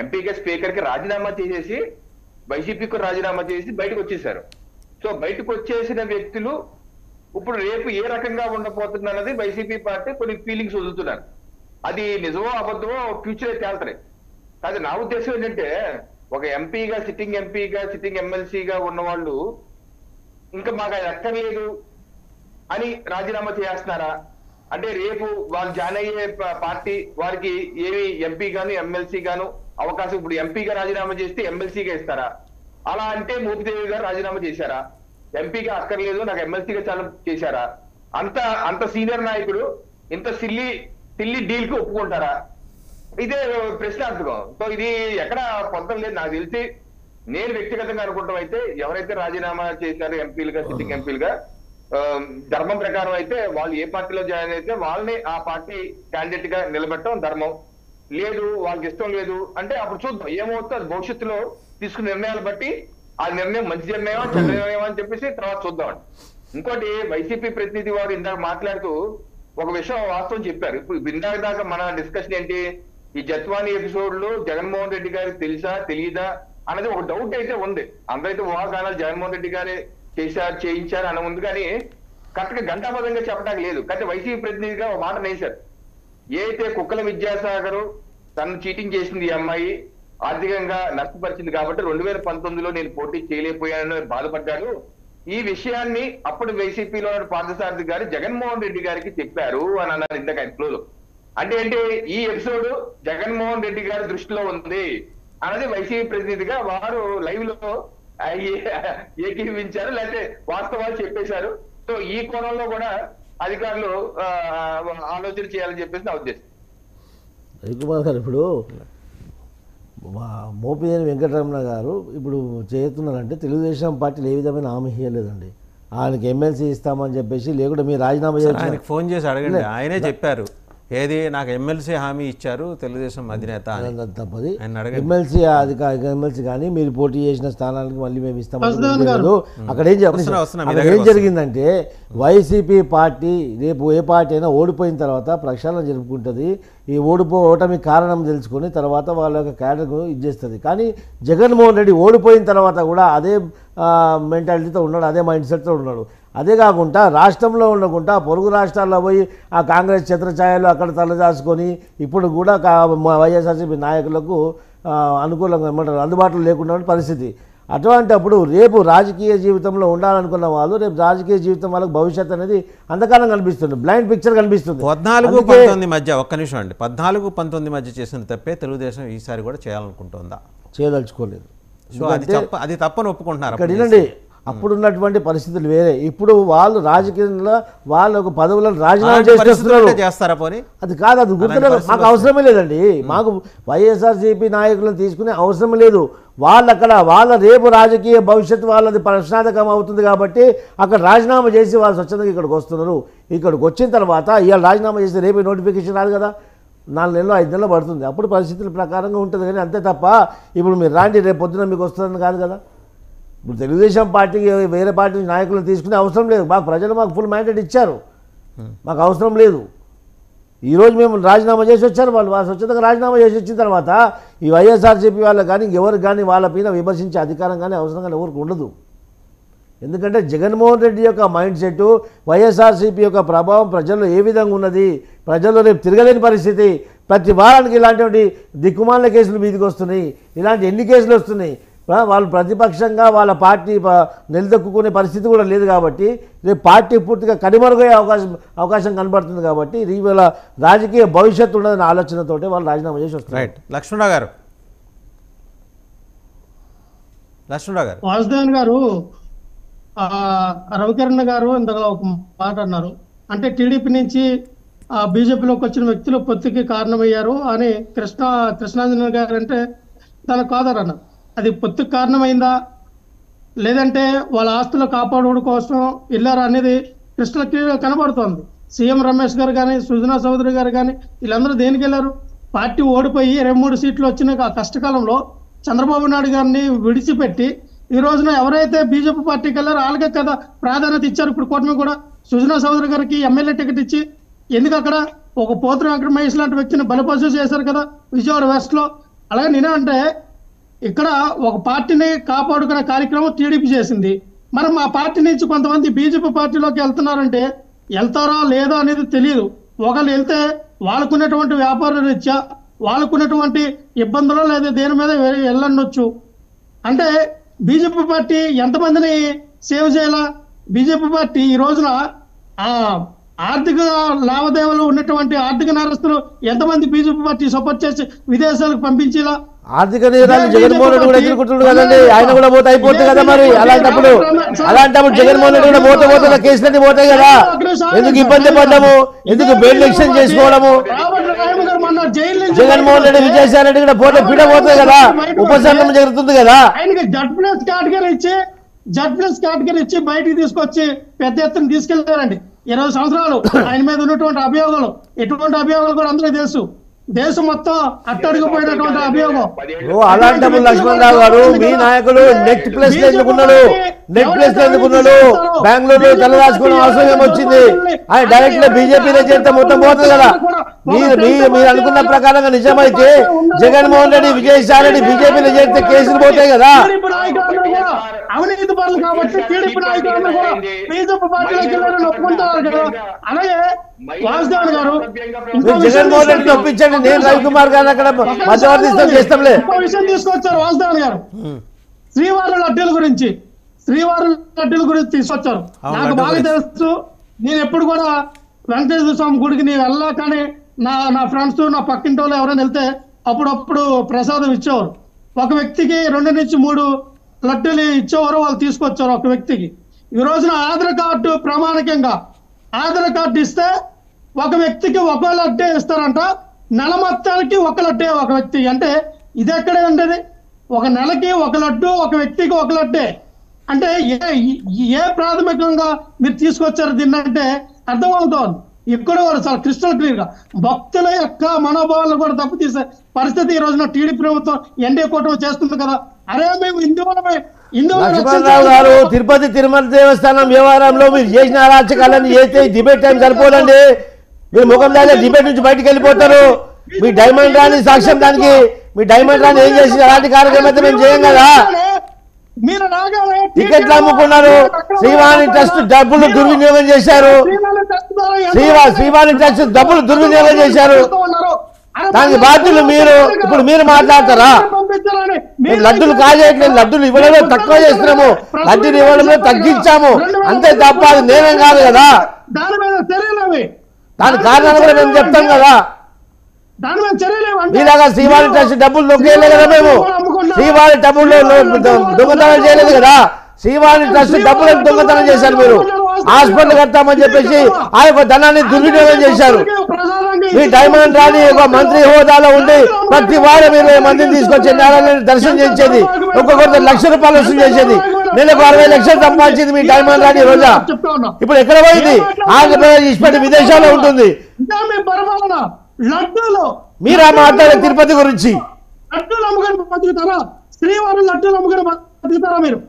ఎంపీగా స్పీకర్ కి రాజీనామా చేసేసి వైసీపీకి రాజీనామా చేసి బయటకు వచ్చేసారు. సో బయటకు వచ్చేసిన వ్యక్తులు ఇప్పుడు రేపు ఏ రకంగా ఉండబోతున్నది వైసీపీ పార్టీ కొన్ని ఫీలింగ్స్ వదులుతున్నారు. అది నిజమో అబద్ధమో ఫ్యూచర్ తేల్తాయి. కాదు, నా ఉద్దేశం ఏంటంటే ఒక ఎంపీగా సిట్టింగ్ ఎమ్మెల్సీగా ఉన్న వాళ్ళు ఇంకా మాకు అది అక్కర్లేదు అని రాజీనామా చేస్తున్నారా? అంటే రేపు వాళ్ళు జాయిన్ అయ్యే పార్టీ వారికి ఏమి ఎంపీ గాను ఎమ్మెల్సీ గాను అవకాశం, ఇప్పుడు ఎంపీగా రాజీనామా చేస్తే ఎమ్మెల్సీగా ఇస్తారా? అలా అంటే మోపిదేవి గారు రాజీనామా చేశారా? ఎంపీగా అక్కర్లేదు నాకు ఎమ్మెల్సీగా చాలా చేశారా? అంత సీనియర్ నాయకుడు ఇంత సిల్లి డీల్ కి ఒప్పుకుంటారా? ఇదే ప్రశ్నార్థకం. సో ఇది ఎక్కడ పొందడం లేదు. నాకు తెలిసి నేను వ్యక్తిగతంగా అనుకుంటాం అయితే ఎవరైతే రాజీనామా చేశారో ఎంపీలుగా సిట్టింగ్ ఎంపీలుగా ధర్మం ప్రకారం అయితే వాళ్ళు ఏ పార్టీలో జాయిన్ అయితే వాళ్ళని ఆ పార్టీ క్యాండిడేట్ గా నిలబెట్టడం ధర్మం. లేదు వాళ్ళకి ఇష్టం లేదు అంటే అప్పుడు చూద్దాం ఏమవుతుందో, అది భవిష్యత్తులో తీసుకున్న నిర్ణయాలు బట్టి ఆ నిర్ణయం మంచి నిర్ణయమా చెడ్డ నిర్ణయమా అని చెప్పేసి తర్వాత చూద్దాం. ఇంకోటి, వైసీపీ ప్రతినిధి వారు ఇందాక మాట్లాడుతూ ఒక విషయం వాస్తవం చెప్పారు. ఇప్పుడు ఇందాక దాకా మన డిస్కషన్ ఏంటి, ఈ జత్వానీ ఎపిసోడ్ లో జగన్మోహన్ రెడ్డి గారికి తెలుసా తెలియదా అనేది ఒక డౌట్ అయితే ఉంది. అందరైతే ఊహాగానాలు జగన్మోహన్ రెడ్డి గారే చేయించారు అని ఉంది, కానీ కరెక్ట్ గా గంటాపదంగా చెప్పడానికి లేదు. కానీ వైసీపీ ప్రతినిధిగా ఒక మాట నేశారు. ఏ అయితే కుక్కల విద్యాసాగర్ తను చీటింగ్ చేసింది ఈ అమ్మాయి ఆర్థికంగా నష్టపరిచింది కాబట్టి 2019లో నేను పోటీ చేయలేకపోయానని బాధపడ్డాడు. ఈ విషయాన్ని అప్పుడు వైసీపీలో పార్థసారథి గారు జగన్మోహన్ రెడ్డి గారికి చెప్పారు అని అన్నారు ఇందాక ఫ్లోలో. అంటే ఏంటి, ఈ ఎపిసోడ్ జగన్మోహన్ రెడ్డి గారి దృష్టిలో ఉంది అన్నది వైసీపీ ప్రతినిధిగా వారు లైవ్ లో ఏకీభవించారు, లేకపోతే వాస్తవాలు చెప్పేశారు. సో ఈ కోణంలో కూడా అధికారులు ఆలోచన చేయాలని చెప్పేసి నా ఉద్దేశం. రవికుమార్ గారు, ఇప్పుడు మోపిదేని వెంకటరమణ గారు ఇప్పుడు చేస్తున్నారంటే తెలుగుదేశం పార్టీలు ఏ విధమైన హామీ ఇవ్వలేదండి. ఆయనకి ఎమ్మెల్సీ ఇస్తామని చెప్పేసి, లేకుంటే మీరు రాజీనామా చేసి ఆయనకు ఫోన్ చేసి అడగండి, ఆయనే చెప్పారు. ఏది నాకు ఎమ్మెల్సీ హామీ ఇచ్చారు తెలుగుదేశం అధినేత తప్పది. ఎమ్మెల్సీ ఎమ్మెల్సీ కానీ మీరు పోటీ చేసిన స్థానాలకు మళ్ళీ మేము ఇస్తామని అక్కడ ఏం జరిగిందంటే, వైసీపీ పార్టీ రేపు ఏ పార్టీ అయినా ఓడిపోయిన తర్వాత ప్రక్షాళన జరుపుకుంటుంది. ఈ ఓటమి కారణం తెలుసుకొని తర్వాత వాళ్ళ యొక్క క్యాడర్కు ఇచ్చేస్తుంది. కానీ జగన్మోహన్ రెడ్డి ఓడిపోయిన తర్వాత కూడా అదే మెంటాలిటీతో ఉన్నాడు, అదే మైండ్ సెట్తో ఉన్నాడు. అదే కాకుండా రాష్ట్రంలో ఉండకుండా పొరుగు రాష్ట్రాల్లో పోయి ఆ కాంగ్రెస్ ఛత్రఛాయలు అక్కడ తలదాచుకొని ఇప్పుడు కూడా వైఎస్ఆర్సీపీ నాయకులకు అనుకూలంగా ఏమంటారు అందుబాటులో లేకుండా పరిస్థితి. అటువంటిప్పుడు రేపు రాజకీయ జీవితంలో ఉండాలనుకున్న వాళ్ళు రేపు రాజకీయ జీవితం వాళ్ళకి భవిష్యత్ అనేది అంధకారం కనిపిస్తుంది, బ్లైండ్ పిక్చర్ కనిపిస్తుంది. 14-19 మధ్య ఒక్క నిమిషం అండి, 14-19 మధ్య చేసిన తప్పే తెలుగుదేశం ఈసారి కూడా చేయాలనుకుంటుందా? చేయదలుచుకోలేదు. అది తప్పని ఒప్పుకుంటున్నారు. ఇక్కడ వినండి, అప్పుడున్నటువంటి పరిస్థితులు వేరే. ఇప్పుడు వాళ్ళు రాజకీయంలో వాళ్ళు ఒక పదవులను రాజీనామా చేస్తారా పోనీ? అది కాదు, అది గుర్తులేదు. మాకు అవసరమే లేదండి. మాకు వైఎస్ఆర్సీపీ నాయకులను తీసుకునే అవసరం లేదు. వాళ్ళ రేపు రాజకీయ భవిష్యత్తు వాళ్ళది ప్రశ్నార్థకం అవుతుంది కాబట్టి అక్కడ రాజీనామా చేసి వాళ్ళు స్వచ్ఛందంగా ఇక్కడికి వస్తున్నారు. ఇక్కడికి వచ్చిన తర్వాత ఇవాళ రాజీనామా చేసి రేపు నోటిఫికేషన్ రాదు కదా, 4 నెలలు 5 నెలలు పడుతుంది. అప్పుడు పరిస్థితుల ప్రకారంగా ఉంటుంది. కానీ అంతే తప్ప ఇప్పుడు మీరు రాండి రేపు పొద్దున మీకు వస్తుందని కాదు కదా. ఇప్పుడు తెలుగుదేశం పార్టీకి వేరే పార్టీ నాయకులను తీసుకునే అవసరం లేదు. ప్రజలు మాకు ఫుల్ మ్యాండేట్ ఇచ్చారు, మాకు అవసరం లేదు. ఈరోజు మేము రాజీనామా చేసి వచ్చారు, వాళ్ళు స్వచ్ఛతగా రాజీనామా చేసి వచ్చిన తర్వాత ఈ వైఎస్ఆర్సీపీ వాళ్ళకి కానీ ఎవరికి కానీ వాళ్ళ మీద విమర్శించే అధికారం కానీ అవసరం కానీ ఎవరికి ఉండదు. ఎందుకంటే జగన్మోహన్ రెడ్డి యొక్క మైండ్ సెట్, వైఎస్ఆర్సీపీ యొక్క ప్రభావం ప్రజల్లో ఏ విధంగా ఉన్నది, ప్రజల్లో రేపు తిరగలేని పరిస్థితి, ప్రతి వారానికి ఇలాంటి దిక్కుమాల కేసులు మీదికి వస్తున్నాయి, ఇలాంటి ఎన్ని కేసులు వస్తున్నాయి, వాళ్ళు ప్రతిపక్షంగా వాళ్ళ పార్టీ నిలదొక్కునే పరిస్థితి కూడా లేదు. కాబట్టి రేపు పార్టీ పూర్తిగా కనుమరుగయ్యే అవకాశం కనబడుతుంది. కాబట్టి ఇవాళ రాజకీయ భవిష్యత్తు ఉండదనే ఆలోచనతోటే వాళ్ళు రాజీనామా చేసి వస్తారు. రైట్. లక్ష్మణరావు గారు వాసుదేవన్ గారు రవికిరణ్ గారు ఇంతగా ఒక మాట అన్నారు, అంటే టీడీపీ నుంచి బీజేపీలోకి వచ్చిన వ్యక్తులు పొత్తుకి కారణమయ్యారు అని కృష్ణాంజన్ గారు అంటే దానికి కాదన్నారు. అది పొత్తుకు కారణమైందా లేదంటే వాళ్ళ ఆస్తులు కాపాడుకోవడం కోసం వెళ్ళారా అనేది కృష్ణకి కనబడుతోంది. సీఎం రమేష్ గారు కానీ, సుజనా చౌదరి గారు కానీ వీళ్ళందరూ దేనికి వెళ్ళారు? పార్టీ ఓడిపోయి 23 సీట్లు వచ్చిన కష్టకాలంలో చంద్రబాబు నాయుడు గారిని విడిచిపెట్టి ఈ రోజున ఎవరైతే బీజేపీ పార్టీకి వెళ్ళారో వాళ్ళకే కదా ప్రాధాన్యత ఇచ్చారు. ఇప్పుడు కూటమి కూడా సుజనా చౌదరి గారికి ఎమ్మెల్యే టికెట్ ఇచ్చి ఎందుకు అక్కడ ఒక పోతురు వెంకట మహేష్ లాంటి వ్యక్తిని బలపరిచయం చేశారు కదా విజయవాడ వెస్ట్ లో. అలాగే నేనంటే ఇక్కడ ఒక పార్టీని కాపాడుకునే కార్యక్రమం టీడీపీ చేసింది. మరి మా పార్టీ నుంచి కొంతమంది బీజేపీ పార్టీలోకి వెళ్తున్నారంటే వెళ్తారా లేదా అనేది తెలియదు. ఒకళ్ళు వెళ్తే వాళ్ళకున్నటువంటి వ్యాపార రీత్యా వాళ్ళకున్నటువంటి ఇబ్బందులు లేదా దేని మీద వెళ్ళండొచ్చు. అంటే బీజేపీ పార్టీ ఎంతమందిని సేవ్ చేయాలా? బీజేపీ పార్టీ ఈ రోజున ఆర్థిక లావాదేవీలు ఉన్నటువంటి ఆర్థిక నేరస్తులు ఎంతమంది బీజేపీ పార్టీ సపోర్ట్ చేసి విదేశాలకు పంపించేలా? ఆర్థిక నేరాలు జగన్మోహన్ రెడ్డి కూడా ఎదుర్కొంటున్నాడు కదండి, ఆయన కూడా పోతే అయిపోతుంది కదా. మరి అలాంటప్పుడు జగన్మోహన్ రెడ్డి కూడా పోతే కేసులన్నీ పోతాయి కదా. ఎందుకు ఇబ్బంది పడ్డాము, ఎందుకు బెయిల్ ఎక్స్టెండ్ చేసుకోవడము? జగన్మోహన్ రెడ్డి విజయసాయి రెడ్డి కూడా పోతే పీడ పోతుంది కదా, ఉపశమనం జరుగుతుంది కదా. ఆయనకి జడ్ ప్లస్ కేటగిరీ ఇచ్చి బయటికి తీసుకొచ్చి పెద్ద ఎత్తున తీసుకెళ్తారండి. 20 సంవత్సరాలు ఆయన మీద ఉన్నటువంటి అభియోగాలు, ఎటువంటి అభియోగాలు కూడా అందరికీ తెలుసు. దేశం మొత్తం అట్టడుగుపోయినటువంటి అభియోగం. అలాంటప్పుడు లక్ష్మణరావు గారు మీ నాయకులు నెట్ ప్లేస్ ఎందుకున్నాడు, బెంగళూరులో తలదాచుకోవడం అవసరం ఏమొచ్చింది? ఆయన డైరెక్ట్ గా బీజేపీలో చేస్తే మొత్తం పోతుంది కదా. మీరు అనుకున్న ప్రకారంగా నిజమైతే జగన్మోహన్ రెడ్డి, విజయసాయి రెడ్డి బీజేపీలో చేస్తే కేసులు పోతాయి కదా. అవినీతి పనులు కాబట్టి టీడీపీ నాయకులందరూ కూడా బీజేపీ పార్టీలోకి వెళ్ళారని ఒప్పుకుంటున్నారు కదా. అలాగే వాసుదేవన్ గారు జగన్మోహన్ రెడ్డిని ఒప్పించండి, నేను రవికుమార్ గారిని అక్కడ మధ్యవర్తిత్వం చేస్తాంలే. విషయం తీసుకొచ్చారు వాసుదేవన్ గారు, శ్రీవారి లడ్డూల గురించి తీసుకొచ్చారు. నాకు బాగా తెలుసు, నేను ఎప్పుడు కూడా వెంకటేశ్వర స్వామి గుడికి నేను వెళ్ళా, కానీ నా ఫ్రెండ్స్ నా పక్కింటి వాళ్ళు ఎవరైనా వెళ్తే అప్పుడప్పుడు ప్రసాదం ఇచ్చేవారు. ఒక వ్యక్తికి 2 నుంచి 3 లడ్డూలు ఇచ్చేవారు, వాళ్ళు తీసుకొచ్చారు ఒక వ్యక్తికి. ఈ రోజున ఆధార్ కార్డు ప్రామాణికంగా ఆధార్ కార్డు ఇస్తే ఒక వ్యక్తికి 1 లడ్డే ఇస్తారంట, నెల మొత్తానికి 1 లడ్డే ఒక వ్యక్తి. అంటే ఇది ఎక్కడే ఉండేది? ఒక నెలకి 1 లడ్డు, ఒక వ్యక్తికి 1 లడ్డే. అంటే ఏ ప్రాథమికంగా మీరు తీసుకొచ్చారు దీన్ని అంటే అర్థమవుతోంది. ఇక్కడ కూడా చాలా క్రిస్టల్ క్లియర్ గా భక్తుల యొక్క మనోభావాలను కూడా దెబ్బతీసే పరిస్థితి ఈ రోజున టీడీపీ ప్రభుత్వం ఎన్డీఏ కూటమి చేస్తుంది కదా. అరే మేము లక్ష్మణరావు గారు, తిరుపతి తిరుమల దేవస్థానం వ్యవహారంలో మీరు చేసిన అరాచకాలన్నీ చేస్తే డిబేట్ టైం సరిపోదండి. మీరు ముఖం దాకా డిబేట్ నుంచి బయటకు వెళ్ళిపోతారు. మీ డైమండ్ రాని సాక్ష్యం దానికి, మీ డైమండ్ రాని ఏం చేసి అలాంటి కార్యక్రమం అయితే మేము చేయం కదా. టికెట్లు అమ్ముకున్నారు, శ్రీవాణి ట్రస్ట్ డబ్బులు దుర్వినియోగం చేశారు, శ్రీవాణి ట్రస్ట్ డబ్బులు దుర్వినియోగం చేశారు. దానికి బాధ్యులు మీరు. ఇప్పుడు మీరు మాట్లాడతారా? మేము లడ్డులు కాజేయట్లేదు, లడ్డులు ఇవ్వడంలో తక్కువ చేస్తున్నాము, లడ్డులు ఇవ్వడంలో తగ్గించాము, అంతే తప్ప అది నేనేం కాదు కదా. దాని కారణాలు కూడా మేము చెప్తాం కదా. మీలాగా శ్రీవారి ట్రస్ట్ డబ్బులు నొక్కేయలేదు కదా, మేము శ్రీవారి డబ్బులు దొంగతనం చేయలేదు కదా. శ్రీవారి ట్రస్ట్ డబ్బులను దొంగతనం చేశారు మీరు. హాస్పిటల్ కడతామని చెప్పేసి ఆ యొక్క ధనాన్ని దుర్వినియోగం చేశారు. మీ డైమండ్ రాణి ఒక మంత్రి హోదాలో ఉండి ప్రతి వారం 20 మందిని తీసుకొచ్చి నేలని దర్శనం చేసేది, ఒక్కొక్కరితో ₹1,00,000 వసూలు చేసేది, నెలకు 60 లక్షలు సంపాదించింది మీ డైమండ్ రాణి రోజా. ఇప్పుడు ఎక్కడ పోయింది? ఆంధ్రప్రదేశ్ ఇష్టపడి విదేశాల్లో ఉంటుంది. మీరా మాట్లాడే తిరుపతి గురించి? లడ్డూలు అమ్ముకొని బతుకుతారా? శ్రీవారి లడ్డూలు అమ్ముకొని బతుకుతారా మీరు?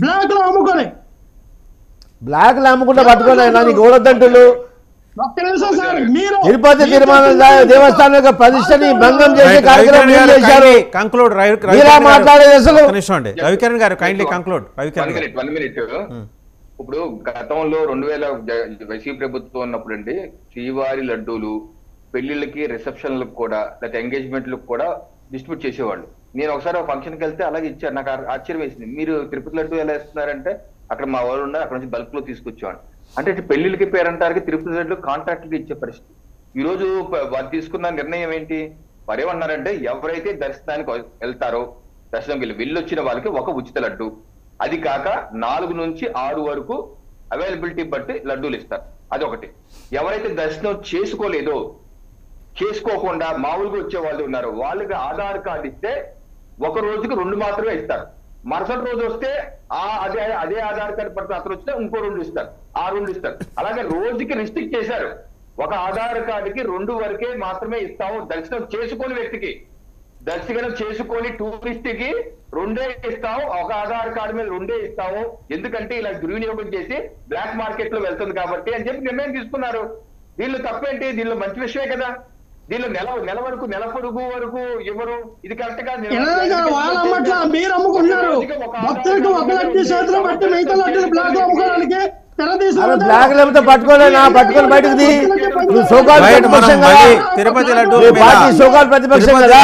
బ్లాక్ లో అమ్ముకొని. బ్లాక్ లో అమ్ముకుంటా పట్టుకొని అయినా నీకు ఓడొద్దంటులు. ఒక్క నిమిషం సార్, మీరు తిరుపతి తిరుమల దేవస్థానం యొక్క ప్రతిష్టని భంగం చేసే కార్యక్రమం మీరు చేశారు. కంక్లూడ్ మీరా మాట్లాడేది అసలు? రవికిరణ్ గారు కైండ్లీ కంక్లూడ్. రవికిరణ్ గారు 1 minute. ఇప్పుడు గతంలో 2000 వైసీపీ ప్రభుత్వం ఉన్నప్పుడు అండి శ్రీవారి లడ్డూలు పెళ్లిళ్ళకి రిసెప్షన్లకు కూడా లేకపోతే ఎంగేజ్మెంట్లకు కూడా డిస్ట్రిబ్యూట్ చేసేవాళ్ళు. నేను ఒకసారి ఒక ఫంక్షన్కి వెళ్తే అలాగే ఇచ్చారు. నాకు ఆశ్చర్యం వేసింది. మీరు తిరుపతి లడ్డు ఎలా ఇస్తున్నారంటే అక్కడ మా వాళ్ళు ఉన్నారు, అక్కడ నుంచి బల్క్ లో తీసుకొచ్చేవాడు. అంటే పెళ్లిళ్ళకి పేరంటారికి తిరుపతి లడ్డు కాంట్రాక్ట్కి ఇచ్చే పరిస్థితి. ఈ రోజు వారు తీసుకున్న నిర్ణయం ఏంటి? వారు ఏమన్నారంటే ఎవరైతే దర్శనానికి వెళ్తారో దర్శనంకి వెళ్ళొచ్చిన వాళ్ళకి ఒక ఉచిత లడ్డు, అది కాక 4 నుంచి 6 వరకు అవైలబిలిటీ బట్టి లడ్డూలు ఇస్తారు. అదొకటి. ఎవరైతే దర్శనం చేసుకోకుండా మామూలుగా వచ్చే వాళ్ళు ఉన్నారు వాళ్ళకి ఆధార్ కార్డు ఇస్తే ఒక రోజుకి 2 మాత్రమే ఇస్తారు. మరుసటి రోజు వస్తే అదే ఆధార్ కార్డు పడితే అతను వస్తే ఇంకో 2 ఇస్తారు, 2 ఇస్తారు. అలాగే రోజుకి రిస్ట్రిక్ట్ చేశారు. ఒక ఆధార్ కార్డుకి 2 వరకే మాత్రమే ఇస్తాము. దర్శనం చేసుకుని వ్యక్తికి, దర్శనం చేసుకొని టూరిస్ట్ కి 2 ఇస్తాము. ఒక ఆధార్ కార్డు మీద 2 ఇస్తాము. ఎందుకంటే ఇలా దుర్వినియోగం చేసి బ్లాక్ మార్కెట్ లో వెళ్తుంది కాబట్టి అని చెప్పి నిర్ణయం తీసుకున్నారు. దీనిలో తప్పేంటి? దీనిలో మంచి విషయమే కదా. దీనిలో నెల పొడుగు వరకు ఎవరు ఇది కరెక్ట్ గా వాళ్ళు అమ్మట్లా, మీరు అమ్ముకుంటున్నారు. భక్తులకు ఒక లడ్డు చేతులు బట్టి మిగతా లడ్డూలు బ్లాక్ లో అమ్ముకోవడానికి బ్లాక్ లేకపోతే పట్టుకోలేనా? పట్టుకొని బయటకు తిరుపతి లడ్డు పార్టీ సోకాల్ ప్రతిపక్షం కదా.